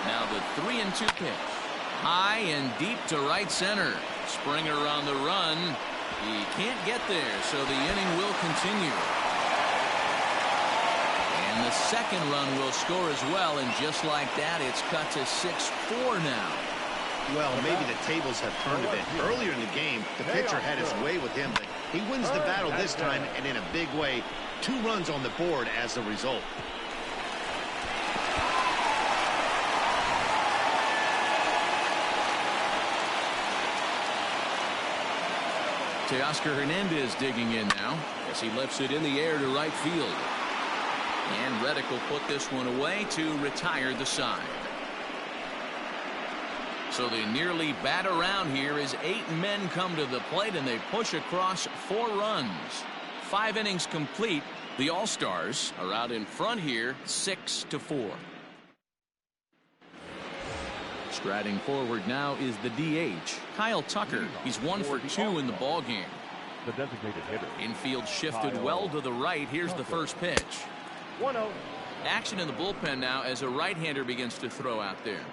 Now the 3-2 pitch. High and deep to right center. Springer on the run. He can't get there, so the inning will continue. And the second run will score as well, and just like that, it's cut to 6-4 now. Well, maybe the tables have turned a bit. Earlier in the game, the pitcher had his way with him, but he wins the battle this time, and in a big way. 2 runs on the board as a result. Teoscar Hernandez digging in now as he lifts it in the air to right field. And Reddick will put this one away to retire the side. So they nearly bat around here as 8 men come to the plate and they push across 4 runs. 5 innings complete. The All-Stars are out in front here 6-4. Striding forward now is the DH, Kyle Tucker. He's 1 for 2 in the ball game. The designated hitter. Infield shifted well to the right. Here's the first pitch. 1-0. Action in the bullpen now as a right-hander begins to throw out there.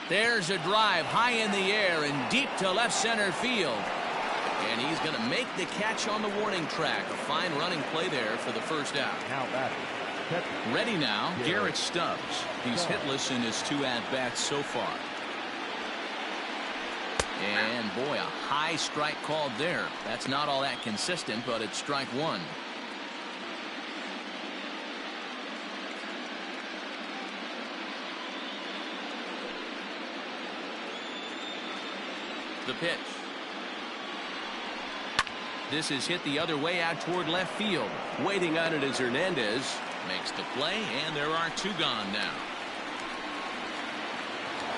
There's a drive high in the air and deep to left center field. And he's going to make the catch on the warning track. A fine running play there for the first out. Now batting. Ready now, Garrett Stubbs. He's hitless in his 2 at-bats so far. And boy, a high strike called there. That's not all that consistent, but it's strike 1. The pitch. This is hit the other way out toward left field. Waiting on it is Hernandez. Makes the play, and there are 2 gone now.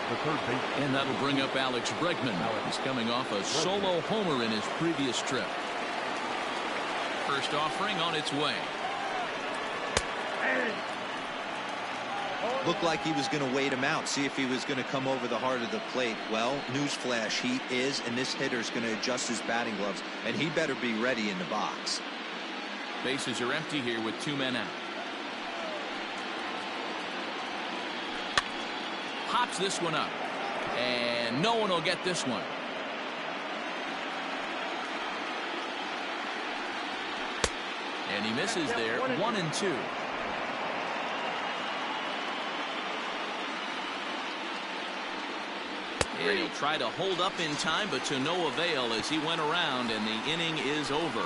The third base. And that'll bring up Alex Bregman. He's coming off a solo homer in his previous trip. First offering on its way. Looked like he was going to wait him out, see if he was going to come over the heart of the plate. Well, newsflash, he is, and this hitter's going to adjust his batting gloves, and he better be ready in the box. Bases are empty here with 2 men out. Pops this one up, and no one will get this one. And he misses there. 1-2. And he'll try to hold up in time, but to no avail as he went around, and the inning is over.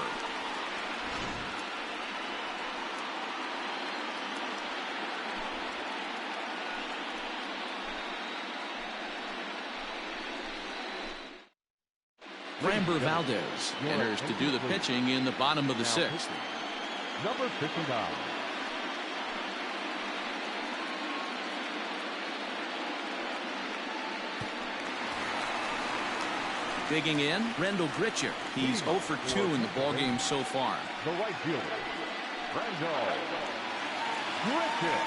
Framber Valdez enters to do the pitching in the bottom of the 6th. Number 59. Digging in, Rendell Gritcher. He's 0 for 2 in the ballgame so far. The right fielder, Rendell Gritcher.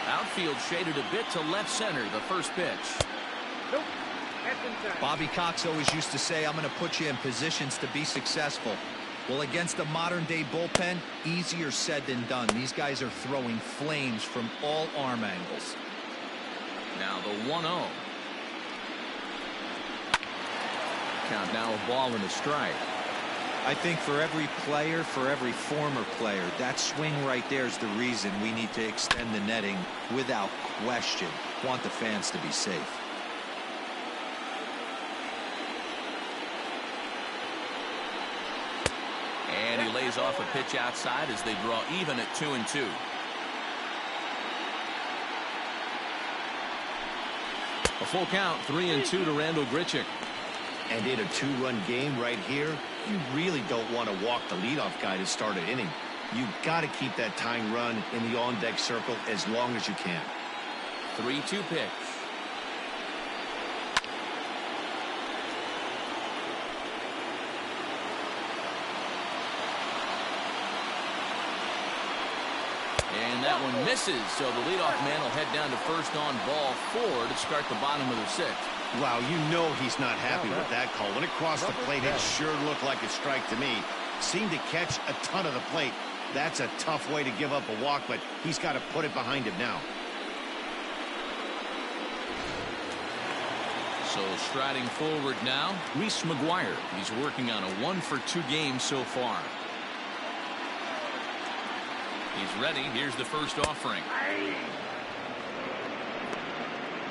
Outfield shaded a bit to left center, the first pitch. Nope. That's inside. Bobby Cox always used to say, I'm going to put you in positions to be successful. Well, against a modern-day bullpen, easier said than done. These guys are throwing flames from all arm angles. Now the 1-0. Count now a ball and a strike. I think for every player, for every former player, that swing right there is the reason we need to extend the netting without question. Want the fans to be safe. And he lays off a pitch outside as they draw even at 2-2. A full count, 3-2 to Randall Grichuk. And in a 2-run game right here, you really don't want to walk the leadoff guy to start an inning. You've got to keep that tying run in the on-deck circle as long as you can. 3-2 pitch. And that one misses, so the leadoff man will head down to first on ball 4 to start the bottom of the 6th. Wow, you know he's not happy with that call. When it crossed the plate, it sure looked like a strike to me. Seemed to catch a ton of the plate. That's a tough way to give up a walk, but he's got to put it behind him now. So striding forward now, Reese McGuire. He's working on a 1-for-2 game so far. He's ready. Here's the first offering.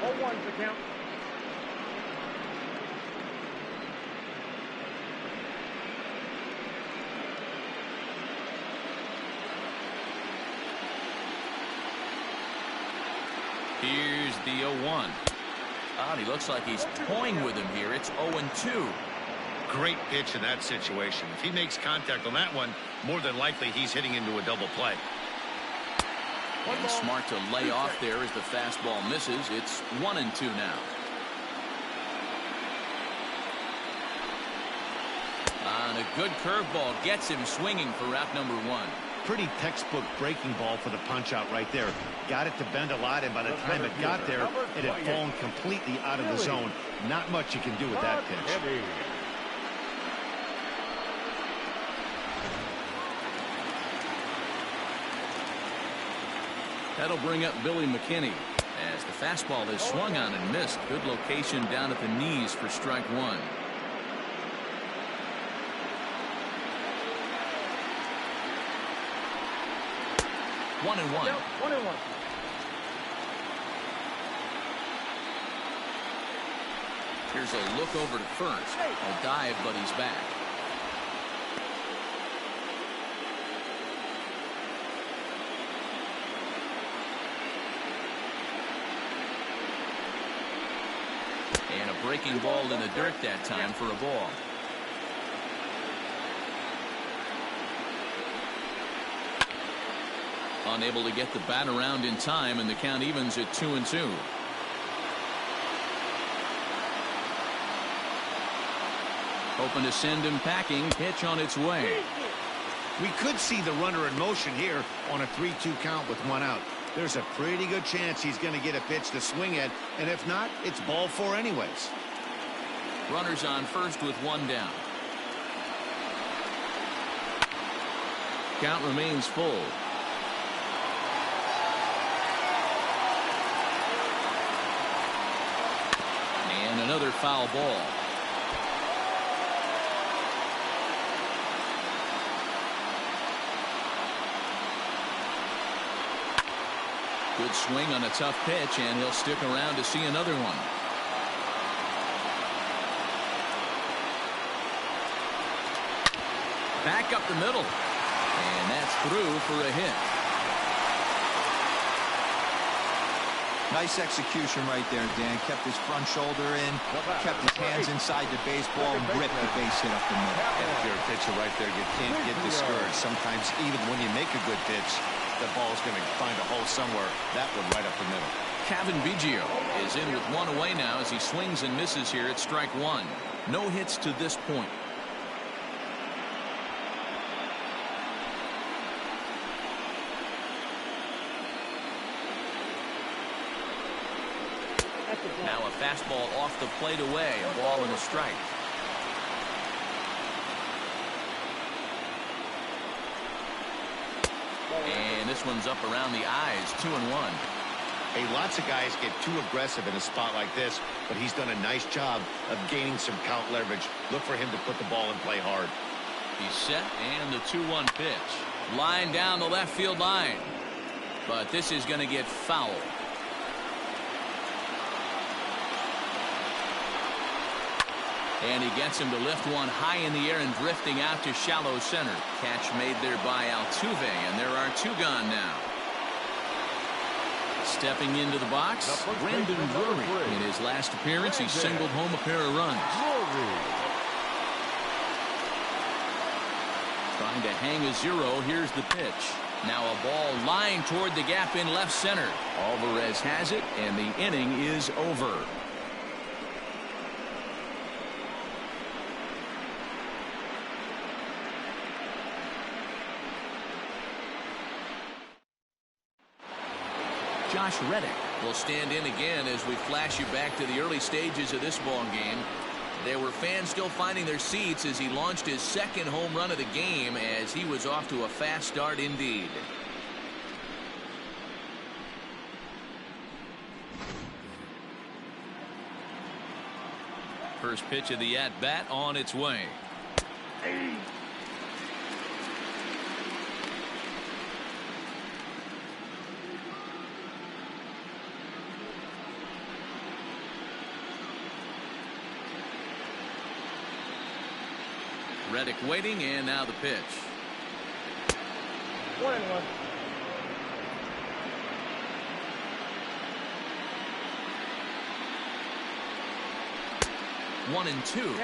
0-1's the count. Here's the 0-1. He looks like he's toying with him here. It's 0-2. Great pitch in that situation. If he makes contact on that one, more than likely he's hitting into a double play. And smart to lay off there as the fastball misses. It's 1-2 now. And a good curveball gets him swinging for route number 1. Pretty textbook breaking ball for the punch out right there. Got it to bend a lot, and by the time it got there, it had fallen completely out of the zone. Not much you can do with that pitch. That'll bring up Billy McKinney as the fastball is swung on and missed. Good location down at the knees for strike 1. One and one. 1-1. Here's a look over to first. A dive, but he's back. And a breaking ball in the dirt that time for a ball. Unable to get the bat around in time, and the count evens at 2-2. Hoping to send him packing. Pitch on its way. We could see the runner in motion here on a 3-2 count with 1 out. There's a pretty good chance he's going to get a pitch to swing at, and if not, it's ball 4 anyways. Runners on first with 1 down. Count remains full. And another foul ball. Good swing on a tough pitch, and he'll stick around to see another one. Back up the middle. And that's through for a hit. Nice execution right there, Dan. Kept his front shoulder in, kept his hands inside the baseball, and ripped the base hit up the middle. And if you're a pitcher right there, you can't get discouraged. Sometimes even when you make a good pitch, the ball's going to find a hole somewhere. That one right up the middle. Kevin Biggio is in with 1 away now as he swings and misses here at strike 1. No hits to this point. Now a fastball off the plate away, a ball and a strike. And this one's up around the eyes, 2-1. Hey, lots of guys get too aggressive in a spot like this, but he's done a nice job of gaining some count leverage. Look for him to put the ball in play hard. He's set, and the 2-1 pitch. Line down the left field line. But this is going to get foul. And he gets him to lift one high in the air and drifting out to shallow center. Catch made there by Altuve, and there are 2 gone now. Stepping into the box, Brendan Drury. In his last appearance, he singled home a pair of runs. Trying to hang a 0. Here's the pitch. Now a ball lined toward the gap in left center. Alvarez has it, and the inning is over. Josh Reddick will stand in again as we flash you back to the early stages of this ball game. There were fans still finding their seats as he launched his second home run of the game, as he was off to a fast start indeed. First pitch of the at-bat on its way. Reddick waiting, and now the pitch. 1-1. One and two.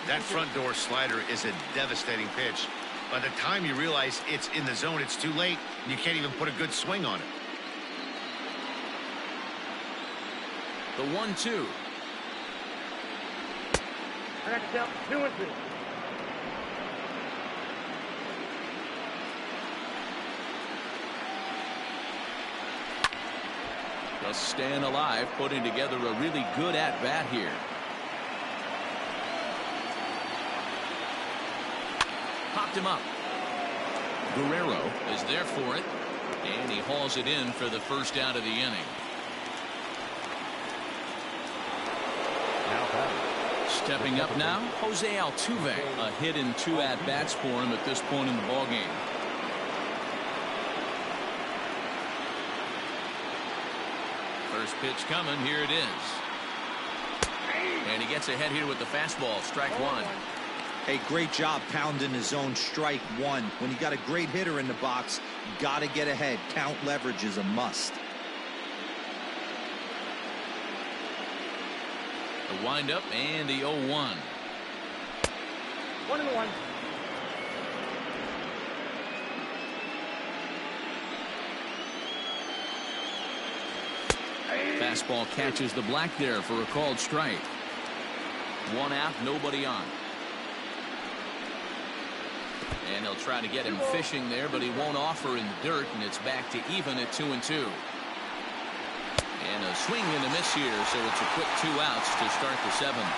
That front door slider is a devastating pitch. By the time you realize it's in the zone, it's too late, and you can't even put a good swing on it. The 1-2. I got the count. 2-2. Just staying alive, putting together a really good at-bat here. Popped him up. Guerrero is there for it, and he hauls it in for the first out of the inning. Stepping up now, Jose Altuve. A hit in 2 at-bats for him at this point in the ballgame. First pitch coming. Here it is. And he gets ahead here with the fastball. Strike 1. Hey, great job pounding his own strike 1. When you got a great hitter in the box, you got to get ahead. Count leverage is a must. The windup and the 0-1. 1-1. Fastball catches the black there for a called strike. 1 out, nobody on. And they'll try to get him fishing there, but he won't offer in the dirt, and it's back to even at 2-2. And a swing and a miss here, so it's a quick 2 outs to start the 7th.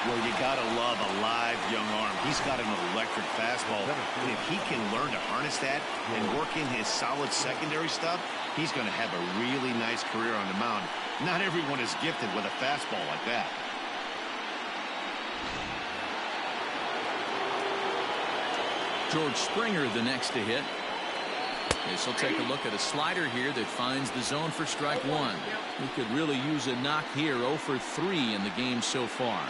Well, you gotta love a live young arm. He's got an electric fastball, and if he can learn to harness that and work in his solid secondary stuff, he's going to have a really nice career on the mound. Not everyone is gifted with a fastball like that. George Springer the next to hit. This will take a look at a slider here that finds the zone for strike 1. He could really use a knock here. 0 for 3 in the game so far.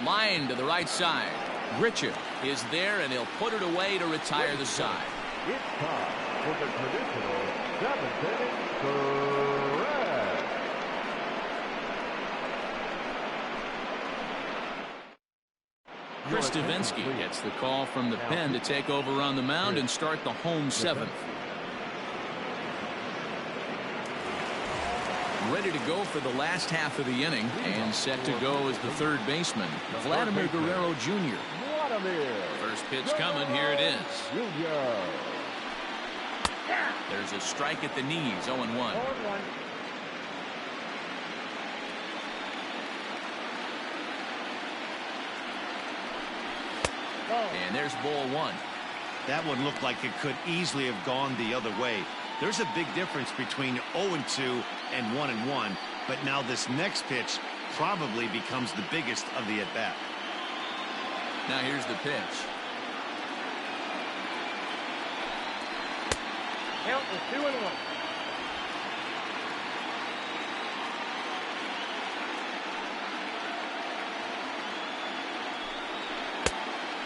Line to the right side. Grichuk is there, and he'll put it away to retire the side. It's time for the traditional 7th correct. Chris Davinsky gets the call from the pen to take over on the mound and start the home 7th. Ready to go for the last half of the inning, and set to go as the third baseman, Vladimir Guerrero Jr. First pitch coming. Here it is. There's a strike at the knees. 0-1. And there's ball 1. That one looked like it could easily have gone the other way. There's a big difference between 0-2 and 1-1, but now this next pitch probably becomes the biggest of the at-bat. Now here's the pitch. Count is 2-1.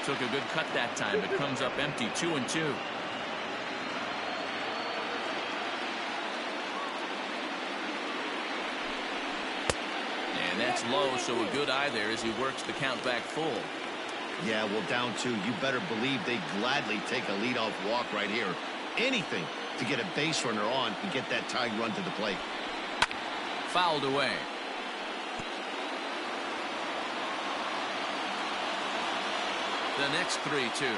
Took a good cut that time, but comes up empty. 2-2. And that's low, so a good eye there as he works the count back full. Yeah, well, down 2. You better believe they gladly take a leadoff walk right here. Anything to get a base runner on and get that tying run to the plate. Fouled away. The next 3-2.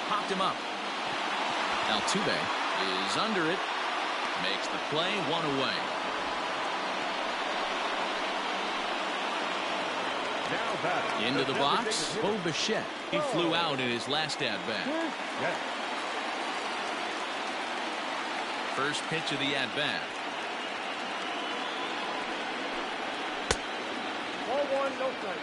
Popped him up. Altuve is under it. Makes the play, 1 away. Into the box, Bo Bichette. He flew out in his last at-bat. First pitch of the at-bat. Ball 1, no strike.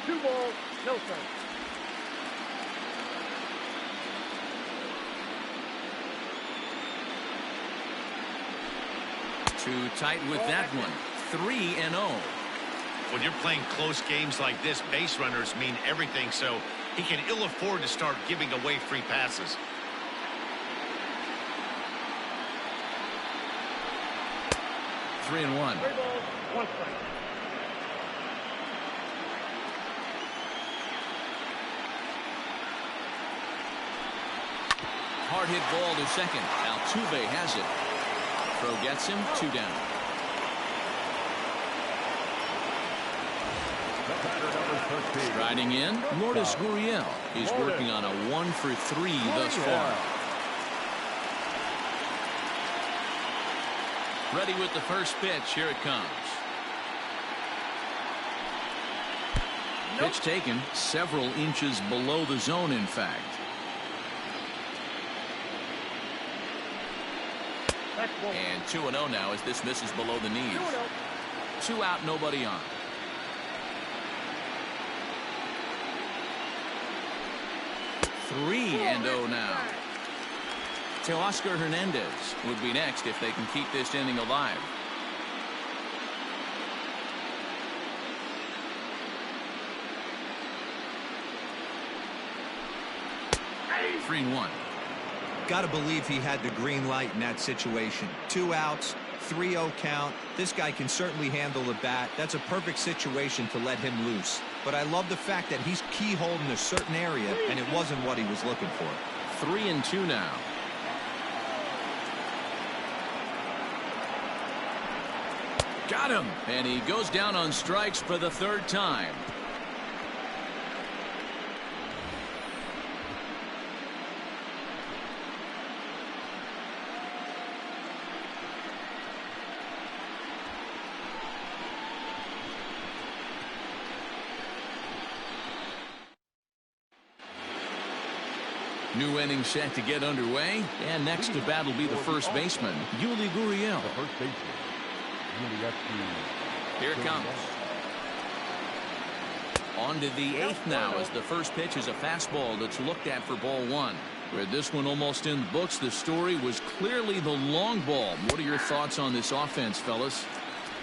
Two balls, no strike. Too tight with that one. 3-0. When you're playing close games like this, base runners mean everything, so he can ill afford to start giving away free passes. Three and one. 3 balls, 1 strike. Hard hit ball to second. Altuve has it. Throw gets him. 2 down. Striding in, Lourdes Gurriel. He's working on a 1 for 3 thus far. Ready with the first pitch. Here it comes. Pitch taken several inches below the zone, in fact. And 2-0 now as this misses below the knees. 2 out, nobody on. Three and 0 now. Teoscar Hernandez would be next if they can keep this inning alive. Three and 1. Got to believe he had the green light in that situation. 2 outs, 3-0 count. This guy can certainly handle the bat. That's a perfect situation to let him loose. But I love the fact that he's keyholed in a certain area, and it wasn't what he was looking for. 3 and 2 now. Got him, and he goes down on strikes for the 3rd time. New inning set to get underway, and next to bat will be the first baseman, Yuli Gurriel. The first baseman. Here it comes. On to the 8th now as the first pitch is a fastball that's looked at for ball 1. With this one almost in the books, the story was clearly the long ball. What are your thoughts on this offense, fellas?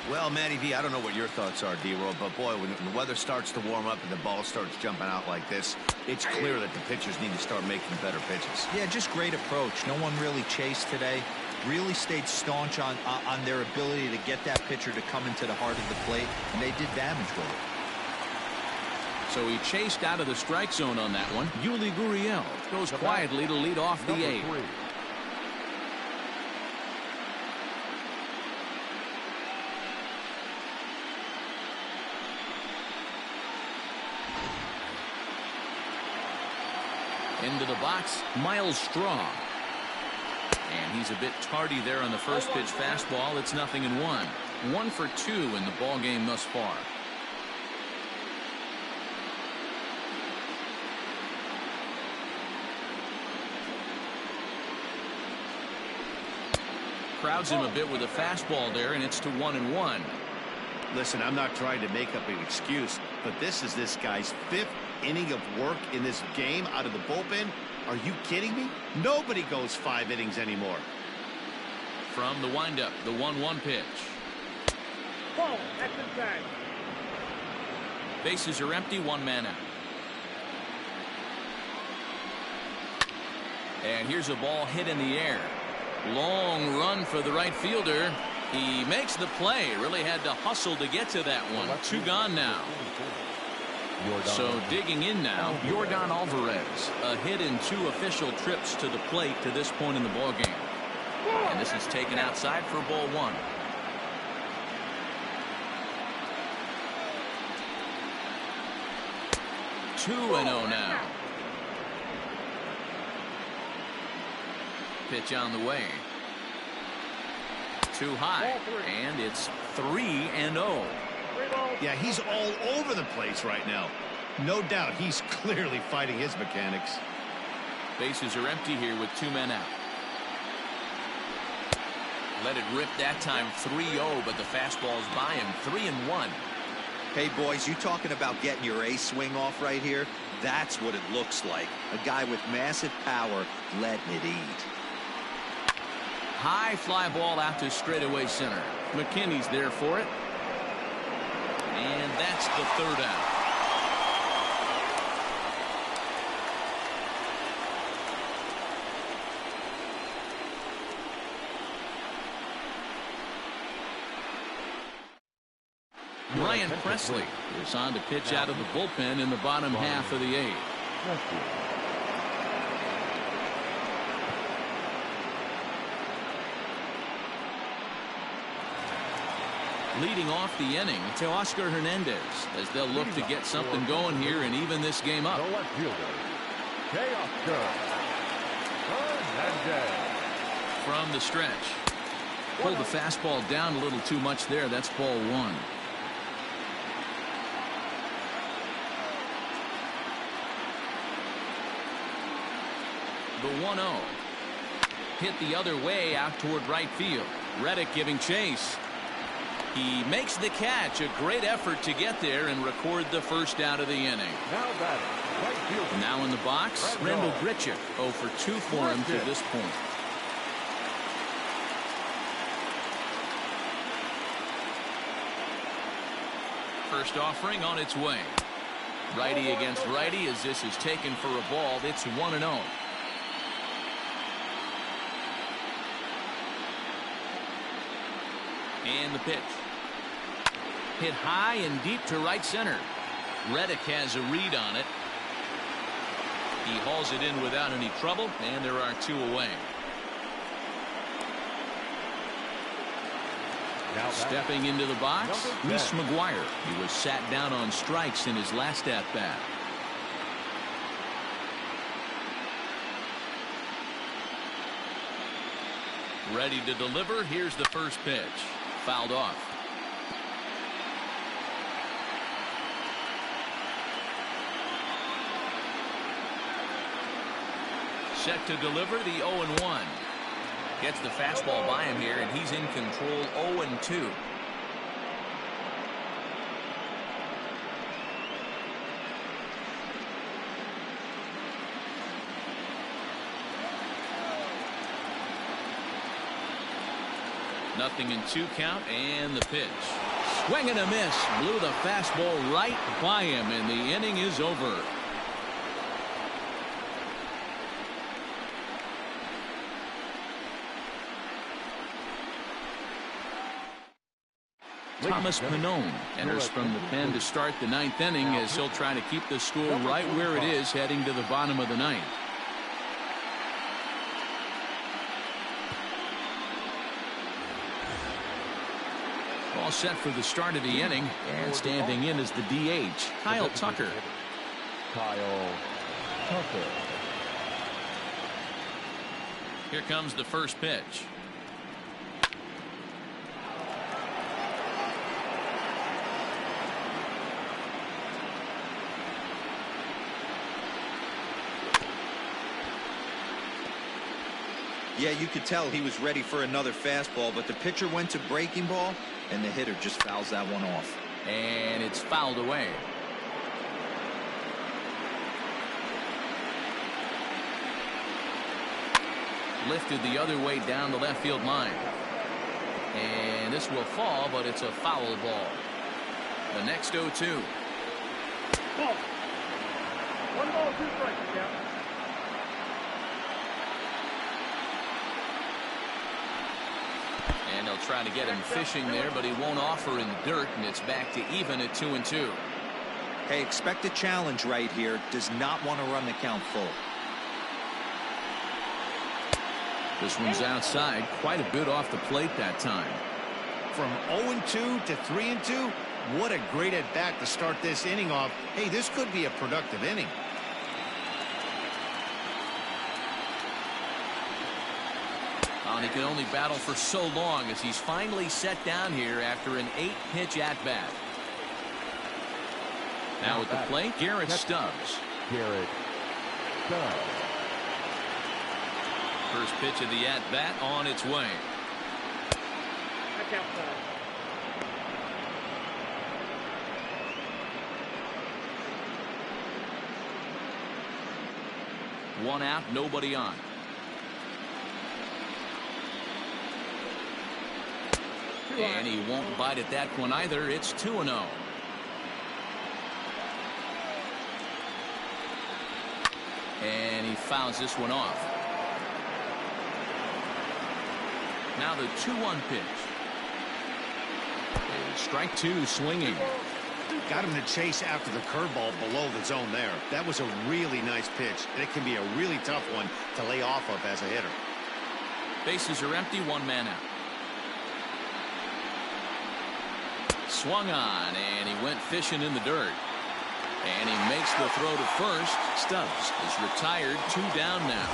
Well, Matty V, I don't know what your thoughts are, D-Roll, but boy, when the weather starts to warm up and the ball starts jumping out like this, it's clear that the pitchers need to start making better pitches. Yeah, just great approach. No one really chased today. Really stayed staunch on their ability to get that pitcher to come into the heart of the plate, and they did damage with it. So he chased out of the strike zone on that one. Yuli Gurriel goes quietly to lead off the 8th. Into the box, Miles Straw. And he's a bit tardy there on the first pitch fastball. It's 0-1. 1 for 2 in the ball game thus far. Crowds him a bit with a fastball there, and it's to 1-1. Listen, I'm not trying to make up an excuse, but this is this guy's 5th inning of work in this game out of the bullpen. Are you kidding me? Nobody goes 5 innings anymore. From the windup, the 1-1 pitch. Ball, that's inside. Bases are empty, 1 man out. And here's a ball hit in the air. Long run for the right fielder. He makes the play. Really had to hustle to get to that one. 2 gone now. So digging in now, Yordan Alvarez. A hit in 2 official trips to the plate to this point in the ballgame. And this is taken outside for ball 1. Two and 0 now. Pitch on the way. Too high, and it's 3-0. Yeah, he's all over the place right now. No doubt he's clearly fighting his mechanics. Bases are empty here with 2 men out. Let it rip that time, 3-0, but the fastball's by him. 3-1. Hey, boys, you talking about getting your A swing off right here? That's what it looks like. A guy with massive power letting it eat. High fly ball out to straightaway center. McKinney's there for it. And that's the 3rd out. Ryan Presley is on to pitch out of the bullpen in the bottom half of the 8th. Leading off the inning to Oscar Hernandez as they'll look to get something going here and even this game up. The left fielder, Oscar Hernandez. From the stretch. Pulled the fastball down a little too much there. That's ball 1. The 1-0. Hit the other way out toward right field. Reddick giving chase. He makes the catch. A great effort to get there and record the 1st out of the inning. Now batting, right fielder. Now in the box, Randall Grichuk. 0 for 2 for him to this point. First offering on its way. Righty against righty as this is taken for a ball. It's 1-0. And the pitch. Hit high and deep to right center. Reddick has a read on it. He hauls it in without any trouble, and there are 2 away. Now stepping into the box, Reese McGuire. He was sat down on strikes in his last at-bat. Ready to deliver. Here's the first pitch. Fouled off. Set to deliver the 0-1. Gets the fastball by him here, and he's in control. 0-2. Nothing in 2 count, and the pitch. Swing and a miss. Blew the fastball right by him, and the inning is over. Thomas Pannone enters from the pen to start the 9th inning as he'll try to keep the score right where it is heading to the bottom of the 9th. All set for the start of the inning, and standing in is the DH, Kyle Tucker. Here comes the first pitch. Yeah, you could tell he was ready for another fastball, but the pitcher went to breaking ball, and the hitter just fouls that one off. And it's fouled away. Lifted the other way down the left field line. And this will fall, but it's a foul ball. The next 0-2. Ball. 1 ball, 2 strikes, Cap. And they'll try to get him fishing there, but he won't offer in the dirt, and it's back to even at 2-2. Hey, expect a challenge right here. Does not want to run the count full. This one's outside, quite a bit off the plate that time. From 0-2 to 3-2, what a great at-bat to start this inning off. Hey, this could be a productive inning. And he can only battle for so long as he's finally set down here after an 8-pitch at-bat. Now at the plate, Garrett Stubbs. Garrett Stubbs. First pitch of the at-bat on its way. That's outside. One out, nobody on. And he won't bite at that one either. It's 2-0. And he fouls this one off. Now the 2-1 pitch. And strike 2 swinging. Got him to chase after the curveball below the zone there. That was a really nice pitch, and it can be a really tough one to lay off of as a hitter. Bases are empty, 1 man out. Swung on, and he went fishing in the dirt. And he makes the throw to first. Stubbs is retired, 2 down now.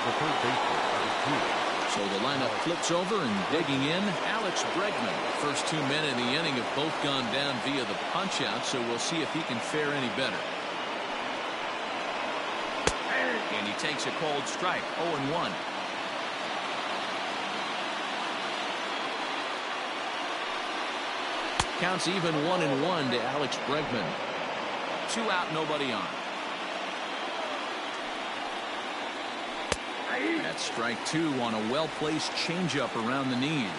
The third baseman is 2. So the lineup flips over, and digging in, Alex Bregman. First 2 men in the inning have both gone down via the punch-out, so we'll see if he can fare any better. And he takes a cold strike, 0-1. Counts even 1-1 to Alex Bregman. 2 out, nobody on. That's strike 2 on a well-placed changeup around the knees.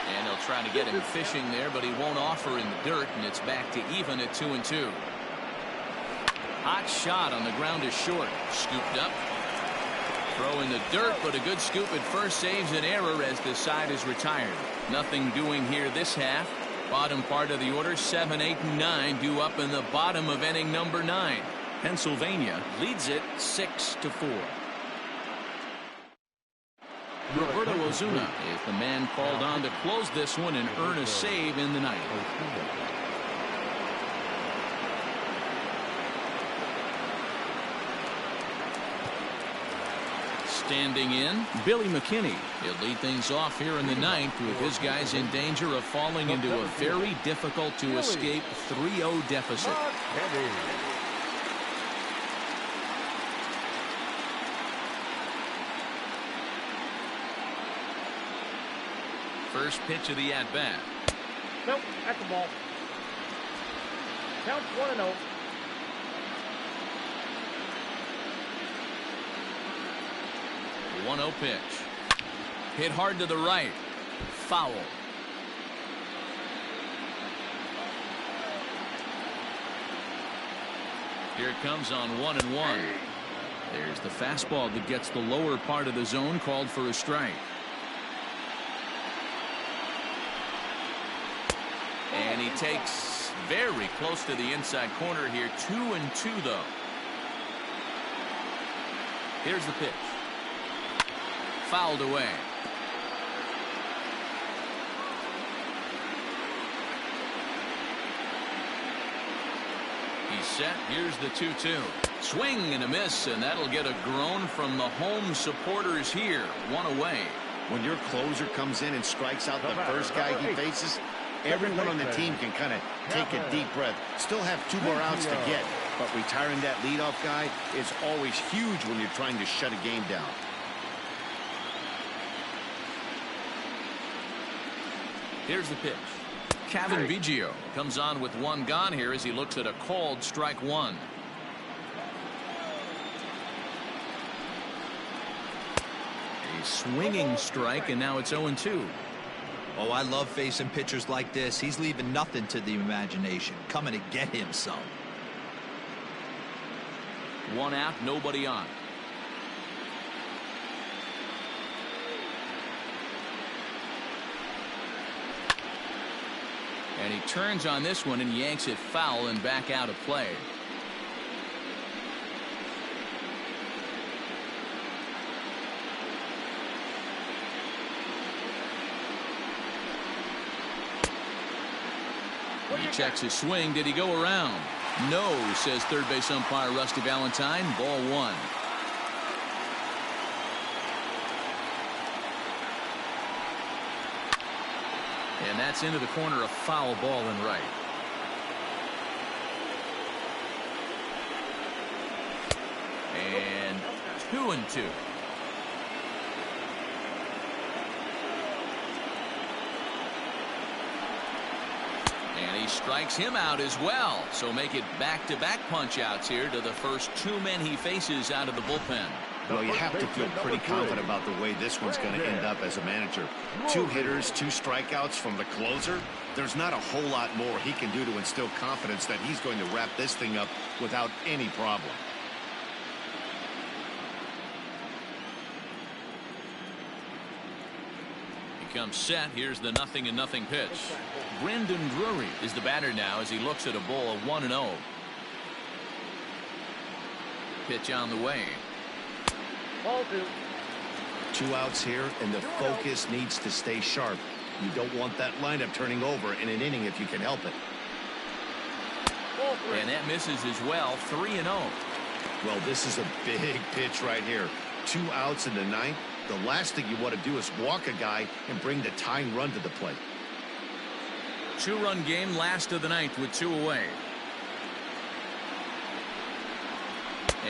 And they'll try to get him fishing there, but he won't offer in the dirt, and it's back to even at 2-2. Hot shot on the ground is short. Scooped up. Throw in the dirt, but a good scoop at first saves an error as the side is retired. Nothing doing here this half. Bottom part of the order, 7, 8, and 9 due up in the bottom of inning number 9. Pennsylvania leads it 6-4. Roberto Ozuna is the man called on to close this one and earn a save in the ninth. Standing in, Billy McKinney. He'll lead things off here in the ninth with his guys in danger of falling into a very difficult to escape 3-0 deficit. First pitch of the at-bat. Nope, that's the ball. Counts 1-0. The 1-0 pitch. Hit hard to the right. Foul. Here it comes on 1-1. There's the fastball that gets the lower part of the zone, called for a strike. And he takes very close to the inside corner here. 2-2 though. Here's the pitch. Fouled away. He's set. Here's the 2-2. Swing and a miss, and that'll get a groan from the home supporters here. 1 away. When your closer comes in and strikes out the first guy he faces, everyone on the team can kind of take a deep breath. Still have 2 more outs to get, but retiring that leadoff guy is always huge when you're trying to shut a game down. Here's the pitch. Kevin Biggio comes on with one gone here as he looks at a called strike one. A swinging strike, and now it's 0-2. Oh, I love facing pitchers like this. He's leaving nothing to the imagination, coming to get him some. One out, nobody on. And he turns on this one and yanks it foul and back out of play. He checks his swing. Did he go around? No, says third base umpire Rusty Valentine. Ball one. And that's into the corner, a foul ball and right. And 2-2. And he strikes him out as well. So make it back-to-back punch-outs here to the first two men he faces out of the bullpen. Well, you have to feel pretty confident about the way this one's going to end up as a manager. 2 hitters, 2 strikeouts from the closer. There's not a whole lot more he can do to instill confidence that he's going to wrap this thing up without any problem. He comes set. Here's the 0-0 pitch. Brendan Drury is the batter now as he looks at a ball of 1-0. Pitch on the way. Ball 2. 2 outs here, and the focus needs to stay sharp. You don't want that lineup turning over in an inning if you can help it. Ball 3. And that misses as well. 3-0. Well, this is a big pitch right here. 2 outs in the 9th. The last thing you want to do is walk a guy and bring the tying run to the plate. 2-run game, last of the 9th with 2 away.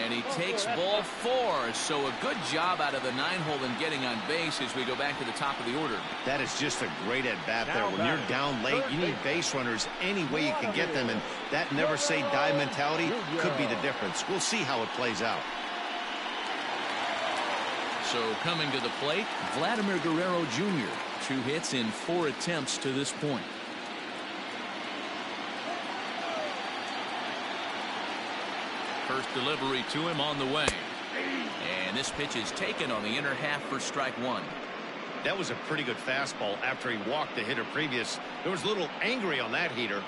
And he takes ball 4. So a good job out of the 9-hole in getting on base as we go back to the top of the order. That is just a great at-bat there. When you're down late, you need base runners any way you can get them. And that never-say-die mentality could be the difference. We'll see how it plays out. So coming to the plate, Vladimir Guerrero Jr. 2 hits in 4 attempts to this point. First delivery to him on the way. And this pitch is taken on the inner half for strike 1. That was a pretty good fastball after he walked the hitter previous. There was a little angry on that heater.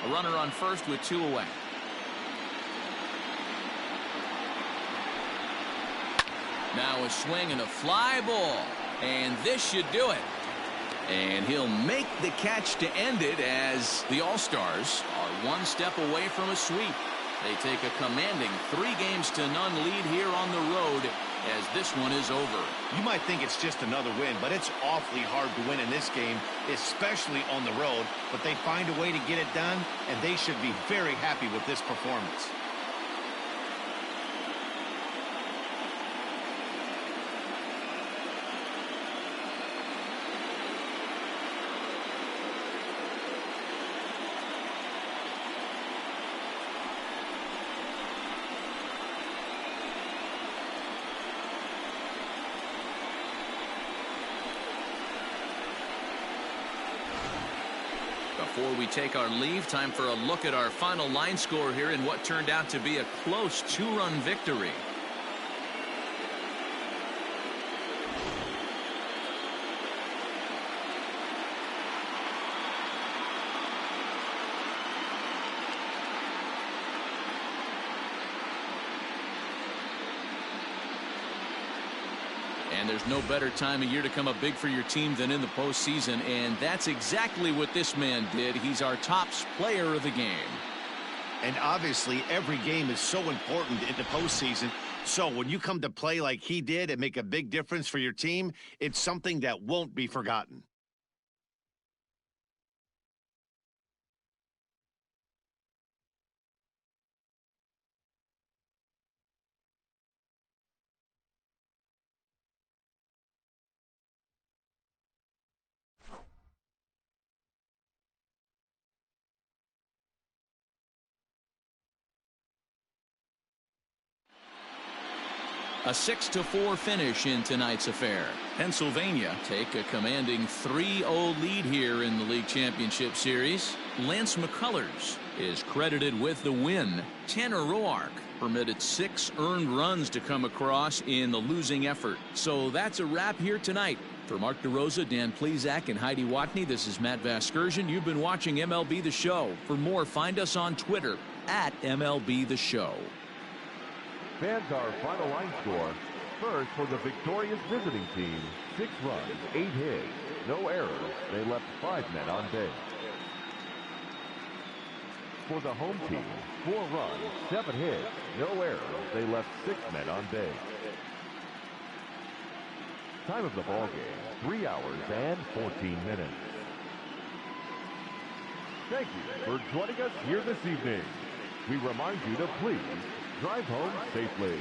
A runner on first with 2 away. Now a swing and a fly ball. And this should do it. And he'll make the catch to end it as the All-Stars are 1 step away from a sweep. They take a commanding 3-0 lead here on the road as this one is over. You might think it's just another win, but it's awfully hard to win in this game, especially on the road. But they find a way to get it done, and they should be very happy with this performance. Before we take our leave, time for a look at our final line score here in what turned out to be a close 2-run victory. And there's no better time of year to come up big for your team than in the postseason, and that's exactly what this man did. He's our top player of the game. And obviously, every game is so important in the postseason. So when you come to play like he did and make a big difference for your team, it's something that won't be forgotten. A 6-4 finish in tonight's affair. Pennsylvania take a commanding 3-0 lead here in the league championship series. Lance McCullers is credited with the win. Tanner Roark permitted 6 earned runs to come across in the losing effort. So that's a wrap here tonight. For Mark DeRosa, Dan Plezak, and Heidi Watney, this is Matt Vasgersian. You've been watching MLB The Show. For more, find us on Twitter at MLB The Show. Fans, our final line score. First, for the victorious visiting team, 6 runs, 8 hits, no errors. They left 5 men on base. For the home team, 4 runs, 7 hits, no errors. They left 6 men on base. Time of the ball game, 3 hours and 14 minutes. Thank you for joining us here this evening. We remind you to please drive home safely.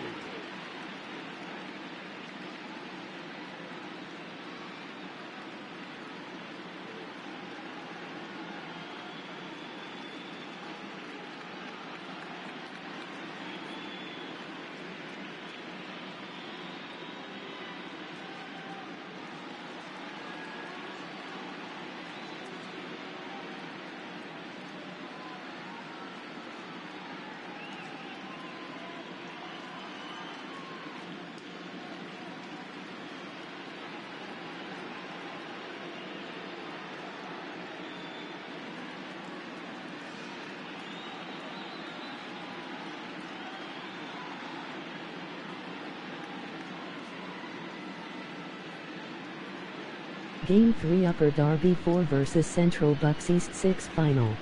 Game 3 Upper Darby 4 vs Central Bucks East 6 final.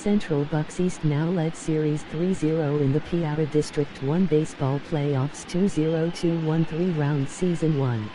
Central Bucks East now led Series 3-0 in the Piaa District 1 baseball playoffs 2021-3 round Season 1.